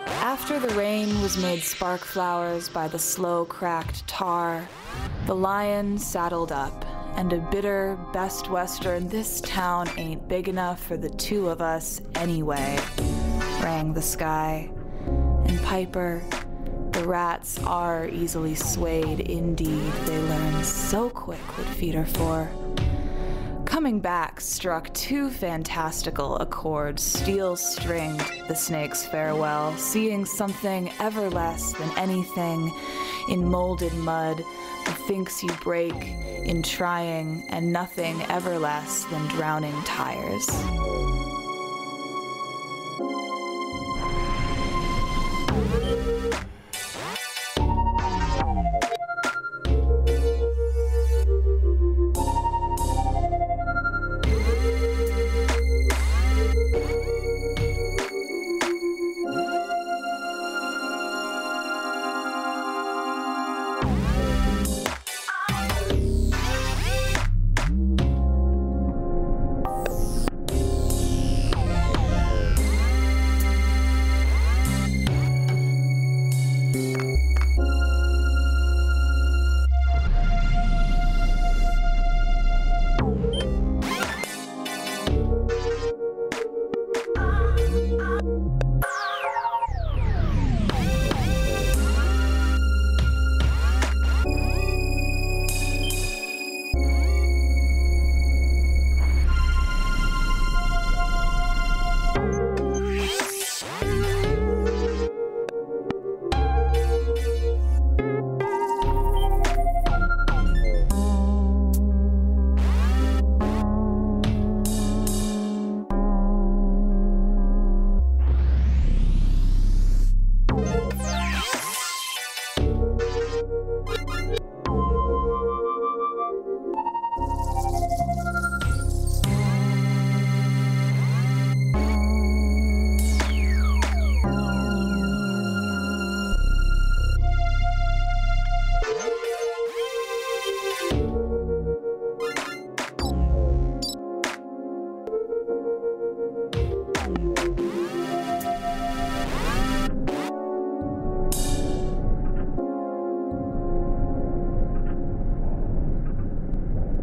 After the rain was made spark flowers by the slow cracked tar, the lion saddled up, and a bitter Best Western "This town ain't big enough for the two of us anyway" rang the sky. And Piper, the rats are easily swayed. Indeed, they learn so quick what feet are for. Coming back struck two fantastical accords, steel-stringed the snake's farewell, seeing something ever less than anything in molded mud, the thinks you break in trying, and nothing ever less than drowning tires.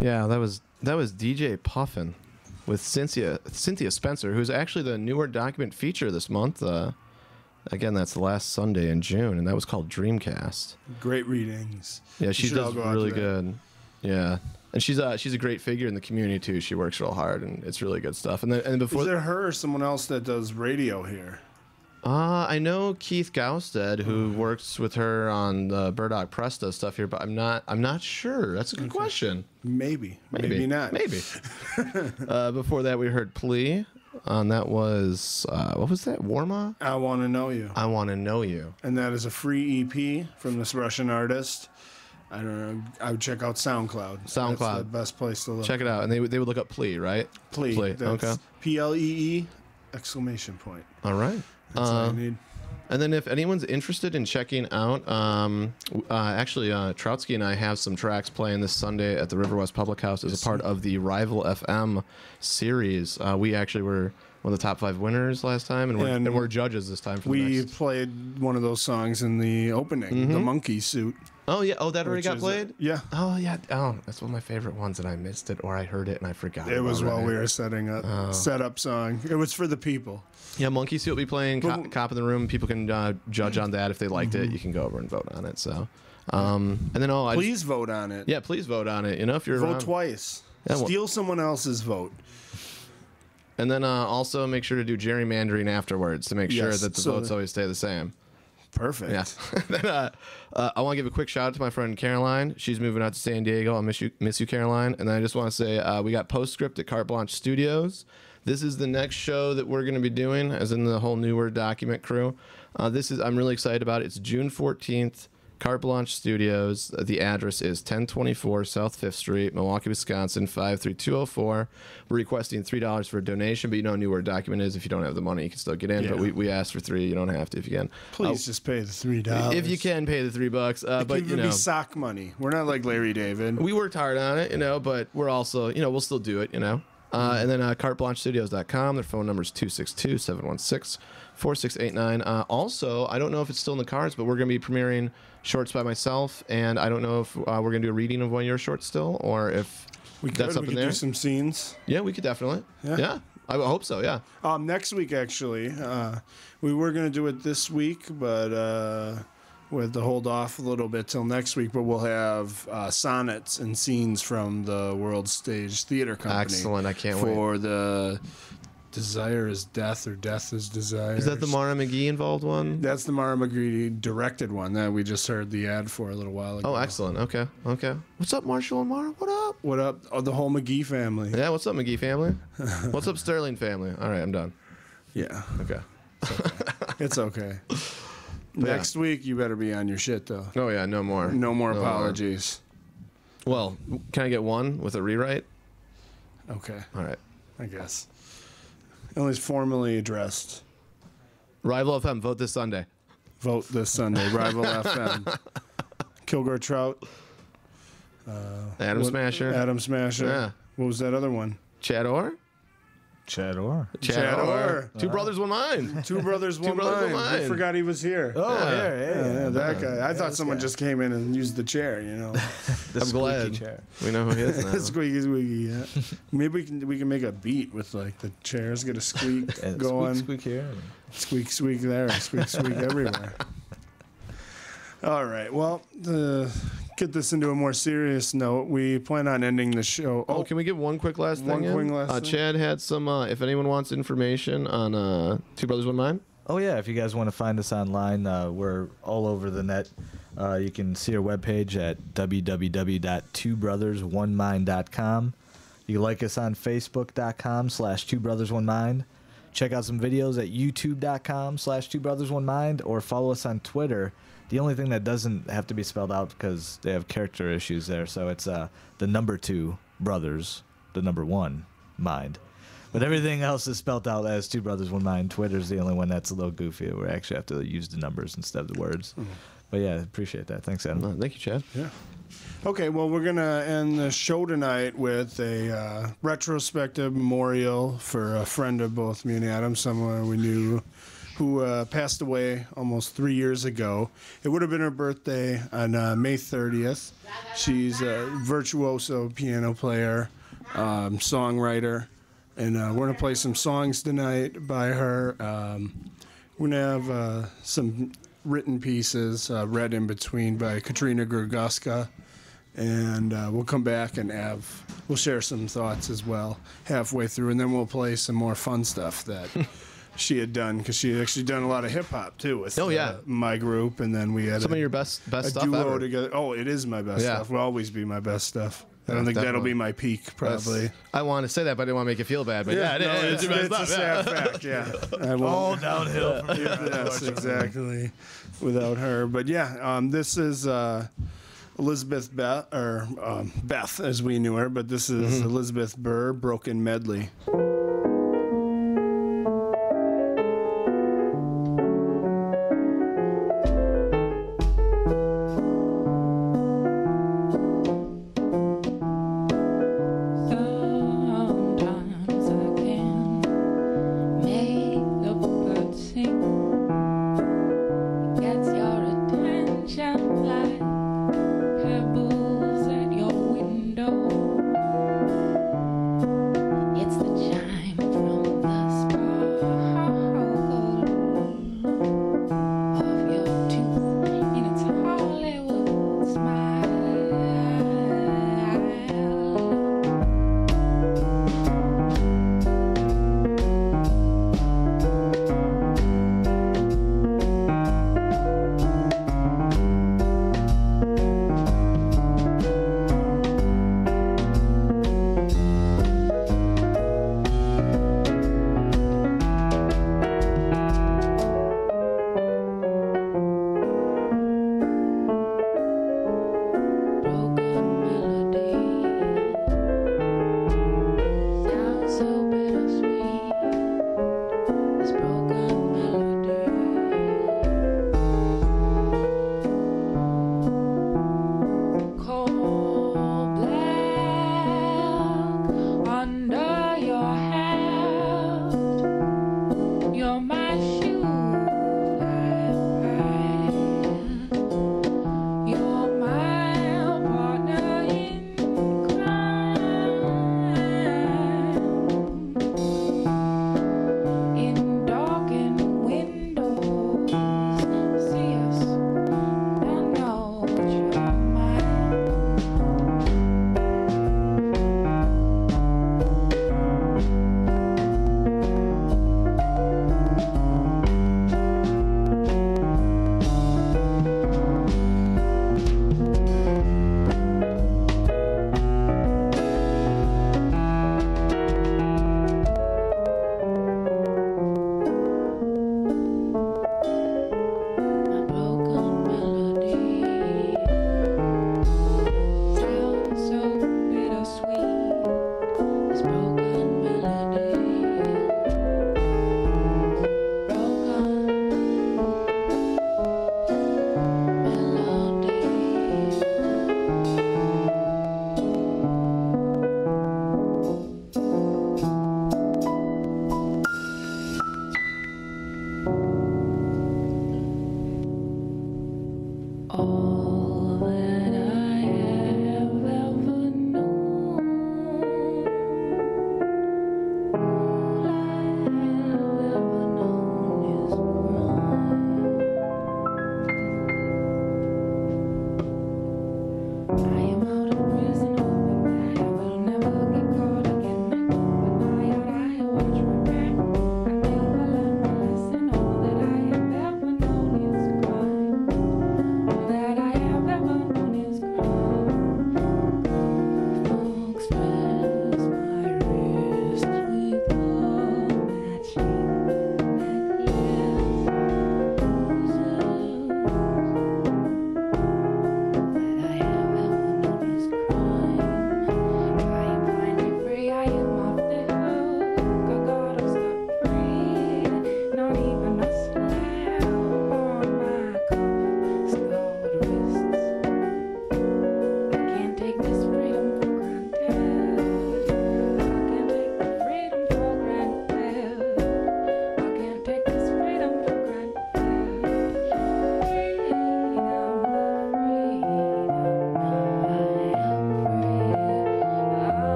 Yeah, that was DJ Puffin with Cynthia Spencer, who's actually the newer document feature this month. Again, that's the last Sunday in June, and that was called Dreamcast. Great readings. Yeah, she should all does go out really to that. good. Yeah, and she's a great figure in the community too. She works real hard, and it's really good stuff. And before Is there her or someone else that does radio here? I know Keith Gausted, who works with her on the Burdock Presta stuff here, but I'm not sure. That's a good question. Maybe not. Maybe. Before that, we heard Plea. That was what was that? Warma? I Want to Know You. I Want to Know You. And that is a free EP from this Russian artist. I don't know. I would check out SoundCloud. SoundCloud. That's the best place to look. Check it out, and they would look up Plea, right? Plea. That's Okay. PLEE exclamation point. All right. That's all I need. And then if anyone's interested in checking out, actually, Trotsky and I have some tracks playing this Sunday at the River West Public House as a part of the Rival FM series. We actually were one of the top 5 winners last time, and we're judges this time for the We next. played one of those songs in the opening, the Monkey Suit. Oh yeah. Oh, that already which got is- played. Yeah. Oh yeah. Oh, that's one of my favorite ones, and I missed it, or I heard it and I forgot. It was about while we were setting up, setup song. It was for the people. Yeah, Monkey Suit will be playing Cop in the Room. People can judge on that if they liked it. You can go over and vote on it. So, and then Please vote on it. Yeah, please vote on it. You know, if you're Vote around. twice. Yeah, well- Steal someone else's vote. And then also make sure to do gerrymandering afterwards to make sure Yes, that the so votes that- always stay the same. Perfect. Yeah. Then, I want to give a quick shout out to my friend Caroline. She's moving out to San Diego. I'll miss you, Caroline. And then I just want to say we got Postscript at Carte Blanche Studios. This is the next show that we're going to be doing, as in the whole New Word Document crew. I'm really excited about it. It's June 14th, Carte Blanche Studios. The address is 1024 South 5th Street, Milwaukee, Wisconsin, 53204. We're requesting $3 for a donation, but you know New Word Document is. If you don't have the money, you can still get in. Yeah. But we asked for $3. You don't have to if you can. Please just pay the $3. If you can pay the $3, It but can you even know, be sock money. We're not like Larry David. we worked hard on it, you know, but we're also, you know, we'll still do it, you know. And then carteblanchestudios.com. Their phone number is 262-716-4689. Also, I don't know if it's still in the cards, but we're going to be premiering shorts by myself, and I don't know if we're going to do a reading of one of your shorts still, or if We could, that's we up could in there. do some scenes. Yeah, we could definitely. Yeah. Yeah. I hope so. Yeah. Next week, actually, we were going to do it this week, but we had to hold off a little bit till next week. But we'll have sonnets and scenes from the World Stage Theater Company. Excellent. I can't wait. For the Desire is Death or Death is Desire. Is that the Mara McGee involved one? That's the Mara McGee directed one that we just heard the ad for a little while ago. Oh, excellent. Okay. What's up, Marshall and Mara? What up? What up? Oh, the whole McGee family. Yeah, what's up, McGee family? What's up, Sterling family? All right, I'm done. Yeah. Okay. It's okay. Next week, you better be on your shit, though. Oh, yeah, no more. No more apologies. Well, can I get one with a rewrite? Okay. All right. I guess. Only formally addressed. Rival FM, vote this Sunday. Vote this Sunday. Rival FM. Kilgore Trout. Adam Smasher. Adam Smasher. Yeah. What was that other one? Chad Orr. Chad Orr. Two brothers, one mind. Two brothers, one mind. I forgot he was here. Oh, yeah, that guy. I thought someone just came in and used the chair, you know. The I'm glad chair. we know who he is now. Squeaky, squeaky, yeah. Maybe we can make a beat with like the chairs, get a squeak going. Squeak here. Squeak, squeak there. Squeak, squeak everywhere. All right. Well, get this into a more serious note. We plan on ending the show. Oh, can we give one quick last thing? One quick last thing? Chad had some. If anyone wants information on Two Brothers One Mind. Oh yeah, if you guys want to find us online, we're all over the net. You can see our webpage at www.twobrothers1mind.com. You can like us on facebook.com/twobrothers1mind. Check out some videos at youtube.com/twobrothers1mind, or follow us on Twitter. The only thing that doesn't have to be spelled out because they have character issues there, so it's the number 2 brothers, the number 1 mind. But everything else is spelled out as Two Brothers One Mind. Twitter's the only one that's a little goofy. We actually have to use the numbers instead of the words. But yeah, appreciate that. Thanks, Adam. Thank you, Chad. Yeah. Okay, well, we're going to end the show tonight with a retrospective memorial for a friend of both me and Adam, someone we knew who passed away almost 3 years ago. It would have been her birthday on May 30th. She's a virtuoso piano player, songwriter, and we're going to play some songs tonight by her. We're going to have some written pieces read in between by Katrina Gurguska, and we'll come back and we'll share some thoughts as well halfway through, and then we'll play some more fun stuff that she had done, because she had actually done a lot of hip hop too with my group, and then we had some of your best stuff duo ever. together. Oh, it is my best stuff. Will always be my best stuff. I don't think that'll be my peak, probably. I want to say that, but I didn't want to make you feel bad. But it's your best a sad fact. Yeah, all downhill from here. Yes, exactly. Without her, but yeah, this is Elizabeth Beth, as we knew her, but this is Elizabeth Burr, Broken Medley. It's the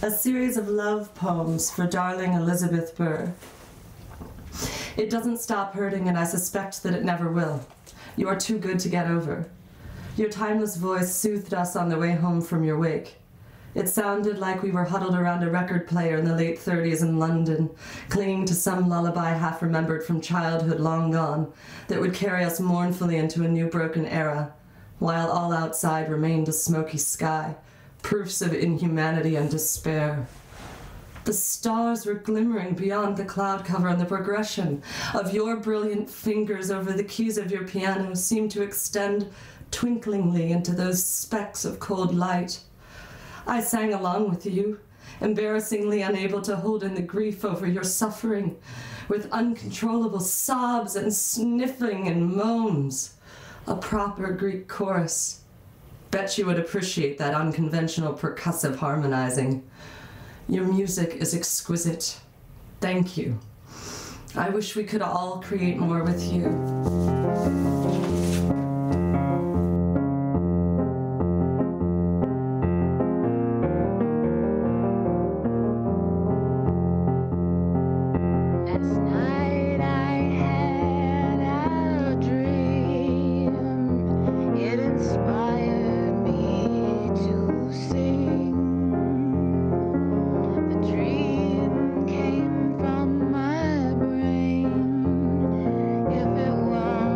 a series of love poems for darling Elizabeth Burr. It doesn't stop hurting, and I suspect that it never will. You are too good to get over. Your timeless voice soothed us on the way home from your wake. It sounded like we were huddled around a record player in the late 30s in London, clinging to some lullaby half-remembered from childhood long gone that would carry us mournfully into a new broken era, while all outside remained a smoky sky, proofs of inhumanity and despair. The stars were glimmering beyond the cloud cover, and the progression of your brilliant fingers over the keys of your piano seemed to extend twinklingly into those specks of cold light. I sang along with you, embarrassingly unable to hold in the grief over your suffering, with uncontrollable sobs and sniffing and moans. A proper Greek chorus. Bet you would appreciate that unconventional percussive harmonizing. Your music is exquisite. Thank you. I wish we could all create more with you. Came from my brain. If it were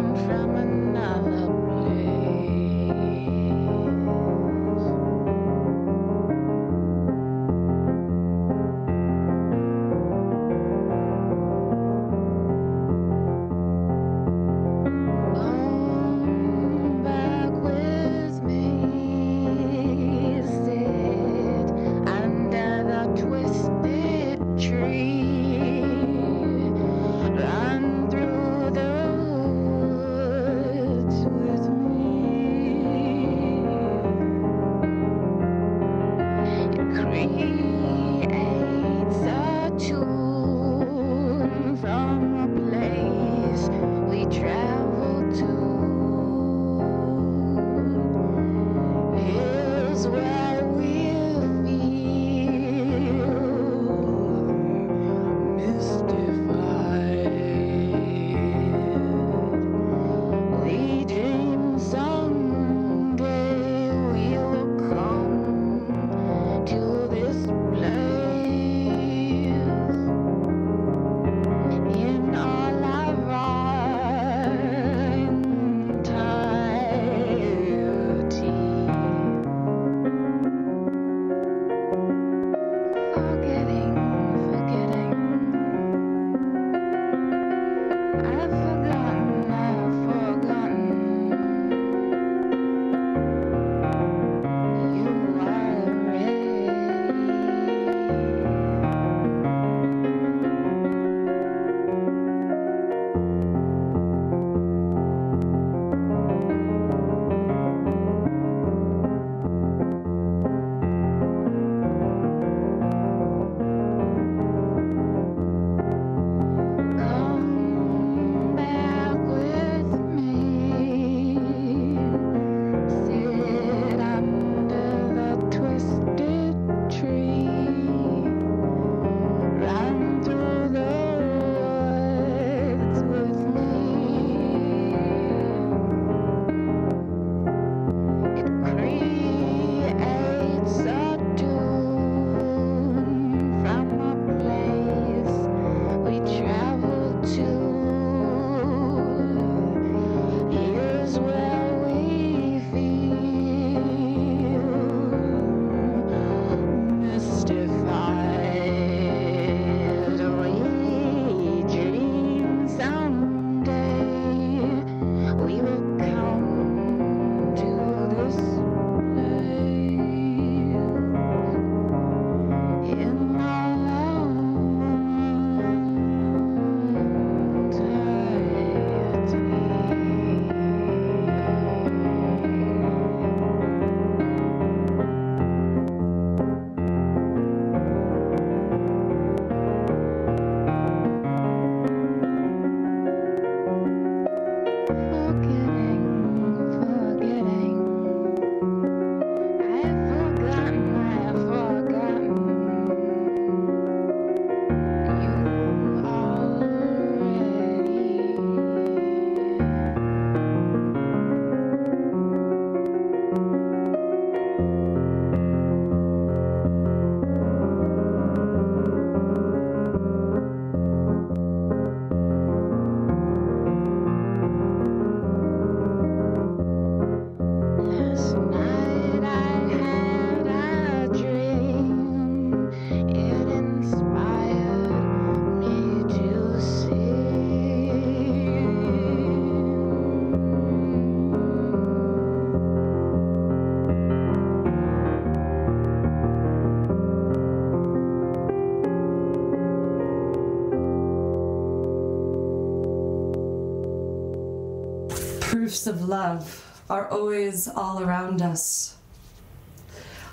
proofs of love are always all around us.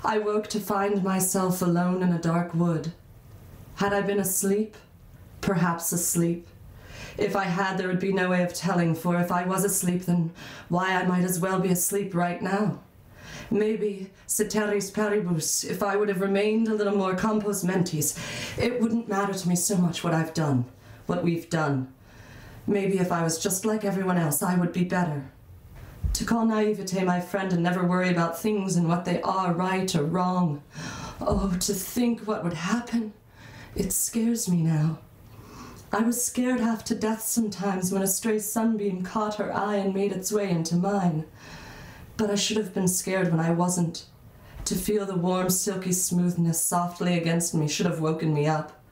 I woke to find myself alone in a dark wood. Had I been asleep? Perhaps asleep. If I had, there would be no way of telling, for if I was asleep, then why, I might as well be asleep right now. Maybe, ceteris paribus, if I would have remained a little more compos mentis, it wouldn't matter to me so much what I've done, what we've done. Maybe if I was just like everyone else, I would be better. To call naivete my friend and never worry about things and what they are, right or wrong. Oh, to think what would happen. It scares me now. I was scared half to death sometimes when a stray sunbeam caught her eye and made its way into mine. But I should have been scared when I wasn't. To feel the warm, silky smoothness softly against me should have woken me up.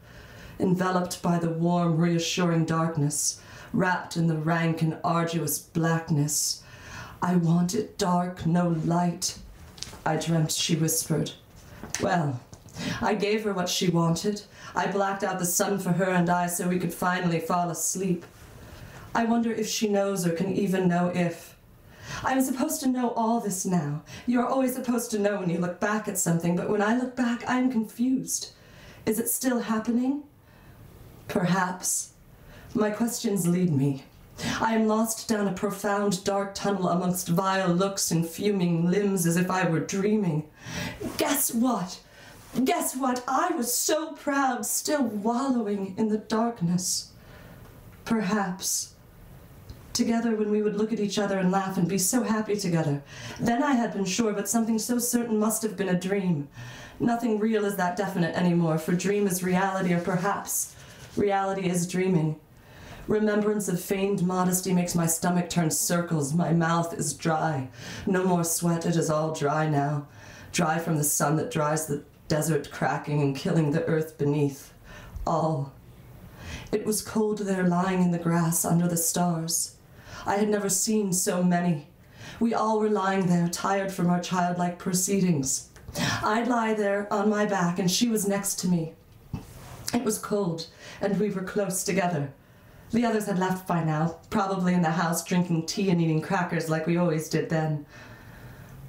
Enveloped by the warm, reassuring darkness, wrapped in the rank and arduous blackness. I want it dark, no light. I dreamt she whispered. Well, I gave her what she wanted. I blacked out the sun for her and I so we could finally fall asleep. I wonder if she knows or can even know if. I'm supposed to know all this now. You're always supposed to know when you look back at something, but when I look back, I'm confused. Is it still happening? Perhaps. My questions lead me. I am lost down a profound dark tunnel amongst vile looks and fuming limbs as if I were dreaming. Guess what? Guess what? I was so proud, still wallowing in the darkness. Perhaps. Together when we would look at each other and laugh and be so happy together. Then I had been sure, but something so certain must have been a dream. Nothing real is that definite anymore, for dream is reality, or perhaps reality is dreaming. Remembrance of feigned modesty makes my stomach turn circles. My mouth is dry. No more sweat, it is all dry now. Dry from the sun that dries the desert cracking and killing the earth beneath. All. It was cold there lying in the grass under the stars. I had never seen so many. We all were lying there, tired from our childlike proceedings. I'd lie there on my back and she was next to me. It was cold and we were close together. The others had left by now, probably in the house drinking tea and eating crackers like we always did then.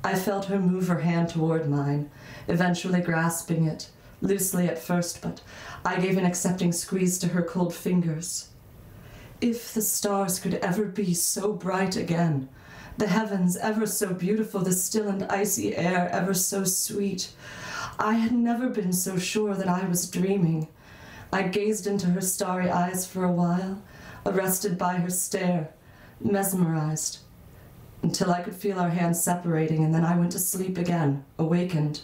I felt her move her hand toward mine, eventually grasping it, loosely at first, but I gave an accepting squeeze to her cold fingers. If the stars could ever be so bright again, the heavens ever so beautiful, the still and icy air ever so sweet, I had never been so sure that I was dreaming. I gazed into her starry eyes for a while, arrested by her stare, mesmerized, until I could feel our hands separating, and then I went to sleep again, awakened.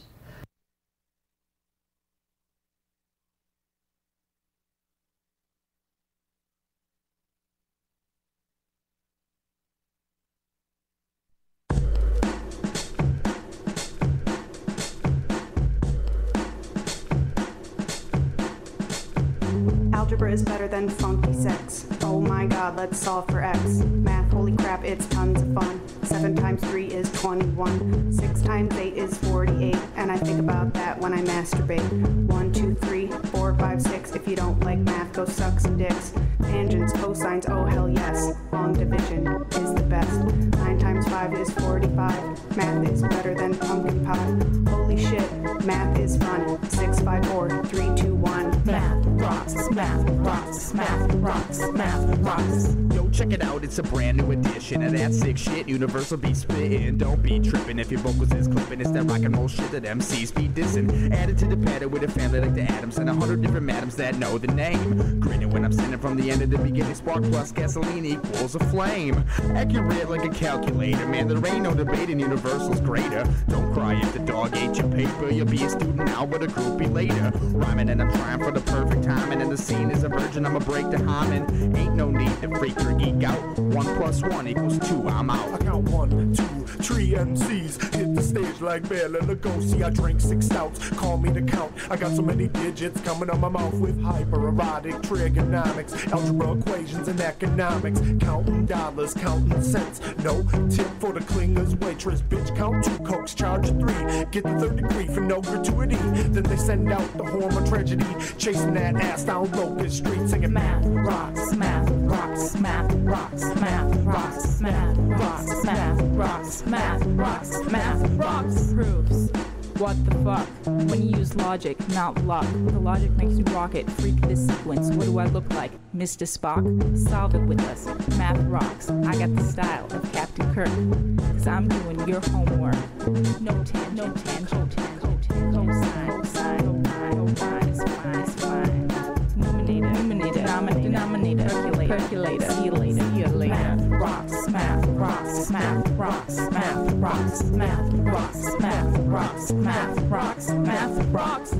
Algebra is better than funky sex. Oh my god, let's solve for x. Math, holy crap, it's tons of fun. 7 times 3 is 21. 6 times 8 is 48. And I think about that when I masturbate. 1, 2, 3, 4, 5, 6. If you don't like math, go suck some dicks. Tangents, cosines, oh hell yes. Long division is the best. 9 times 5 is 45. Math is better than pumpkin pie. Holy shit, math is fun. 6, 5, 4, 3, 2, 1. Math rocks, math rocks, math rocks, math rocks. Yo, check it out, it's a brand new edition of that sick shit Universal be spittin'. Don't be trippin' if your vocals is clippin'. It's that rock and roll shit that MCs be dissin'. Added to the pattern with a family like the Adams and 100 different madams that know the name. Grinning when I'm sending from the end of the beginning. Spark plus gasoline equals a flame. Accurate like a calculator, man, there ain't no debating Universal's greater. Don't cry if the dog ate your paper. You'll be a student now with a groupie later. Rhyming and I'm trying for the perfect timing, and the scene is a virgin, I'ma break the hymen. Ain't no need to freak or geek out. 1 + 1 = 2, I'm out. I count 1, 2, tree MCs hit the stage like Bela Lugosi. I drink 6 stouts, call me the count. I got so many digits coming out my mouth with hyper-erotic trigonomics, algebra equations and economics, counting dollars, counting cents. No tip for the clingers waitress, bitch, count 2 cokes, charge a 3, get the 3rd degree for no gratuity. Then they send out the horn of tragedy, chasing that ass down Locust Street, singing math rocks, math rocks, math rocks, math rocks, math rocks, math rocks, math rocks, math rocks. Proofs. What the fuck? When you use logic, not luck. The logic makes you rocket. Freak this sequence. What do I look like? Mr. Spock? Solve it with us. Math rocks. I got the style of Captain Kirk. Cause I'm doing your homework. No tangent, no tangent, cosine, cosine is fine, is fine. Numerator, denominator, percolator, see you later. Math rocks, math rocks, math rocks, math rocks, math rocks, math rocks, math rocks, math rocks.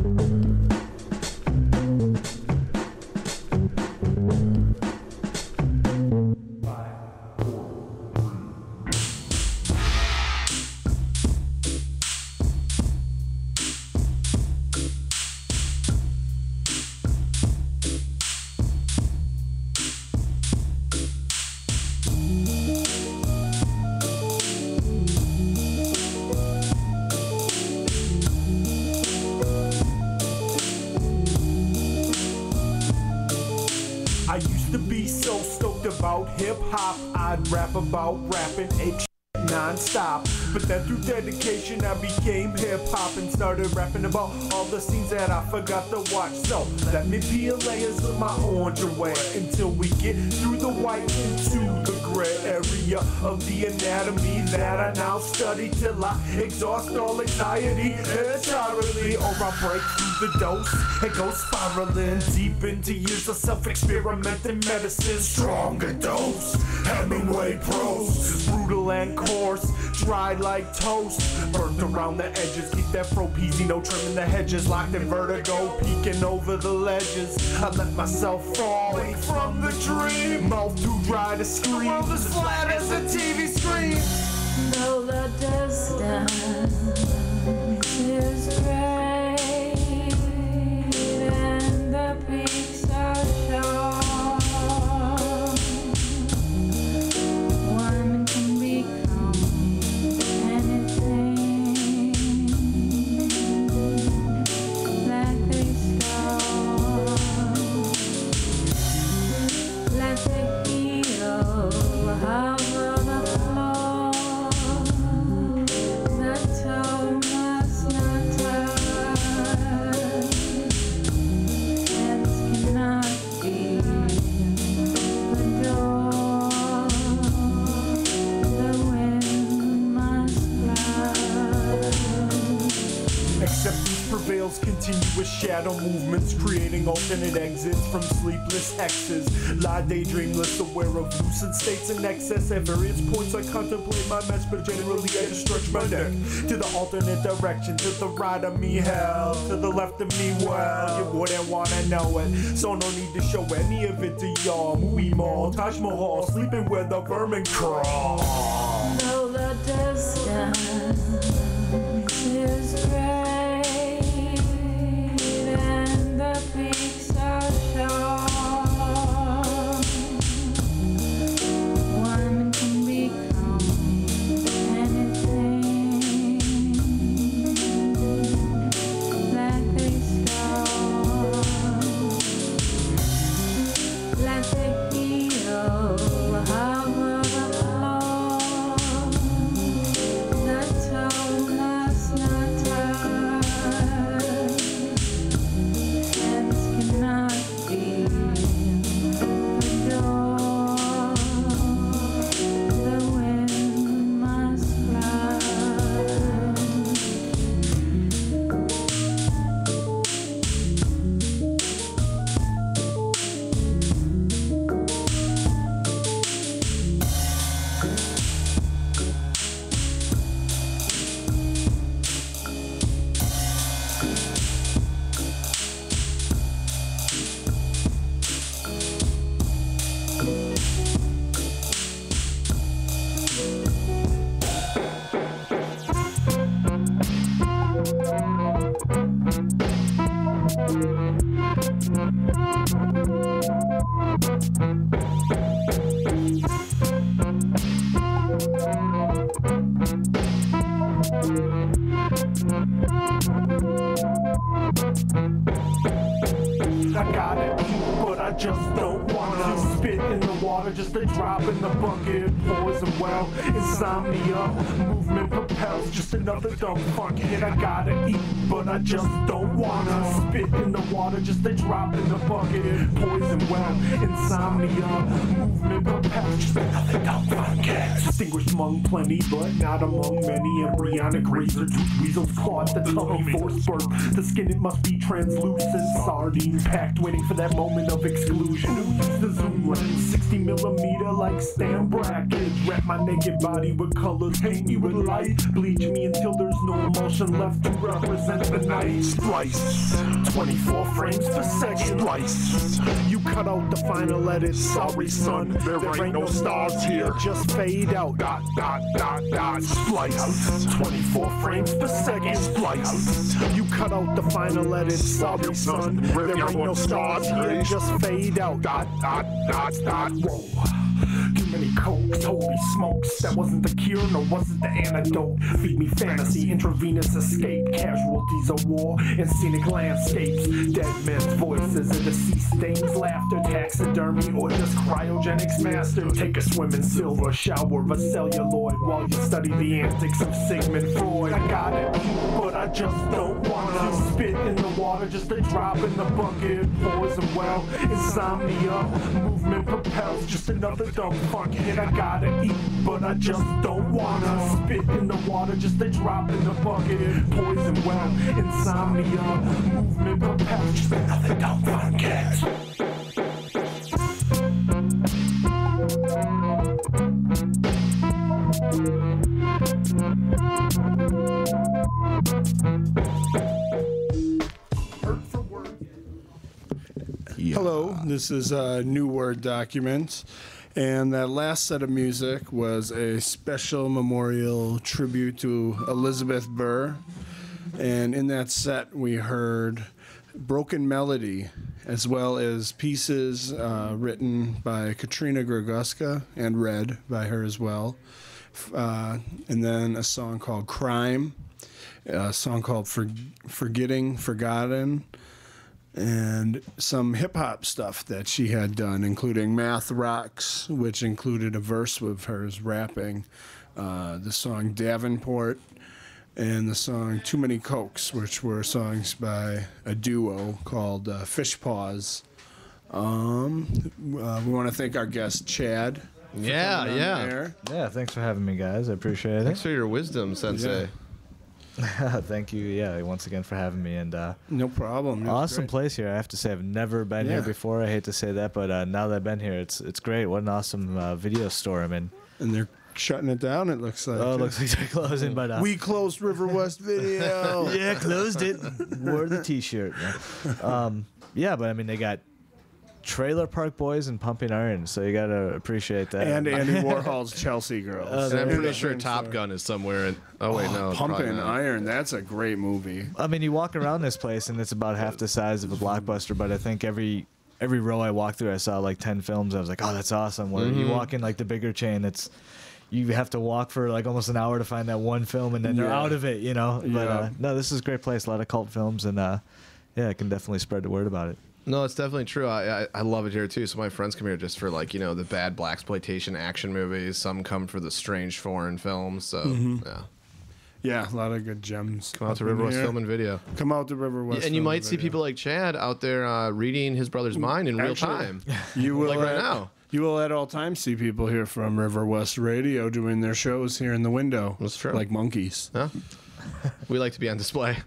I used to be so stoked about hip-hop, I'd rap about rapping ape shit non-stop. But then through dedication I became hip-hop and started rapping about all the scenes that I forgot to watch. So let me peel layers of my orange away until we get through the white into the gray area of the anatomy that I now study till I exhaust all anxiety entirely, or I break through the dose and go spiraling deep into years of self-experimenting medicine. Stronger dose, Hemingway prose, brutal and coarse, dry like toast, burnt around the edges. Keep that pro peasy, no trimming the hedges, locked in vertigo, peeking over the ledges. I let myself fall away from the dream, mouth too dry to scream, world as flat as a TV screen. Though the distance is great and the peaks are short, one can become anything that they start. Let the hero hover the floor. The toe must not touch. Hands cannot be the door. The wind must fly. Acceptance prevails, continuous shadow movements, creating alternate exits from sleepless hexes. Lie daydreamless, aware of lucid states in excess. At various points I contemplate my mess, but generally I just stretch my neck to the alternate direction. To the right of me, hell. To the left of me, well, you wouldn't wanna know it, so no need to show any of it to y'all. Movie Mall, Taj Mahal, sleeping where the vermin crawl. Though the distance is great and the peaks are short, one can become anything that they start. Let the hero hover the floor. The I gotta eat, but I just don't wanna spit in the water, just a drop in the bucket, poison well, insomnia, movement propels, just another dumb fuck hit. I gotta eat, but I just don't wanna spit in the water, just a drop in the bucket, poison well, insomnia, movement propels, just another dumb fuck hit. Distinguished among plenty, but not among many. Embryonic razor tooth weasels clawed the tongue force birth. The skin, it must be translucent, sardine packed, waiting for that moment of exclusion. Who used the zoom lens, 60 millimeter like Stan Brackett. Wrap my naked body with colors, paint me with light, bleach me until there's no emotion left to represent the night. Splice, 24 frames per second. Splice, you cut out the final edit. Sorry, son, there ain't no stars here. Just fade out. Dot, dot, dot, dot. Splice, 24 frames per second. Splice, you cut out the final edit. Sorry, son, there ain't no stars here. Just fade out. Dot, dot, dot, dot. Whoa. Too many cokes, holy smokes. That wasn't the cure, nor was it the antidote. Feed me fantasy, intravenous escape. Casualties of war and scenic landscapes. Dead men's voices and deceased stains. Laughter, taxidermy, or just cryogenics mastered. Take a swim in silver, shower of celluloid while you study the antics of Sigmund Freud. I gotta eat, but I just don't wanna spit in the water, just a drop in the bucket. Poison well, insomnia, movement propels, just another dumb fuck hit. I gotta eat, but I just don't wanna spit in the water, just a drop in the bucket. Poison well, insomnia, movement propels, just another dumb fuck hit. Hello, this is a New Word Document, and that last set of music was a special memorial tribute to Elizabeth Burr, and in that set we heard Broken Melody, as well as pieces written by Katrina Gorguska and read by her as well, and then a song called Crime, a song called Forgetting Forgotten, and some hip-hop stuff that she had done, including Math Rocks, which included a verse of hers rapping, the song Davenport, and the song Too Many Cokes, which were songs by a duo called Fish Paws. We want to thank our guest, Chad. Yeah. Yeah, thanks for having me, guys. I appreciate it. Thanks for your wisdom, Sensei. Thank you, once again for having me. And no problem. Awesome place here. I have to say, I've never been here before. I hate to say that, but now that I've been here, it's great. What an awesome video store I'm in. And they're shutting it down, it looks like. Oh, it looks like they're closing, but we closed River West Video. Yeah, closed it. Wore the T-shirt. Yeah, but I mean, they got Trailer Park Boys and Pumping Iron, so you gotta appreciate that. And Andy Warhol's Chelsea Girls. And I'm pretty sure Top Gun is somewhere in. Oh wait, no. Pumping Iron. That's a great movie. I mean, you walk around this place and it's about half the size of a Blockbuster, but I think every row I walked through, I saw like 10 films. I was like, oh, that's awesome. Where you walk in like the bigger chain, you have to walk for like almost an hour to find that one film, and then they're out of it, you know. But no, this is a great place. A lot of cult films, and I can definitely spread the word about it. No, it's definitely true. I love it here too. So my friends come here just for like, the bad blaxploitation action movies. Some come for the strange foreign films. So yeah, a lot of good gems. Come out to River West Film and Video. Come out to River West. And you might see people like Chad out there reading his brother's mind in real time. You will like right now. You will at all times see people here from River West Radio doing their shows here in the window. That's true. Like monkeys. Yeah. We like to be on display.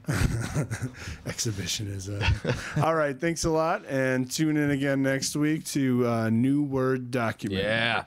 Exhibitionism. All right, thanks a lot, and tune in again next week to New Word Document. Yeah.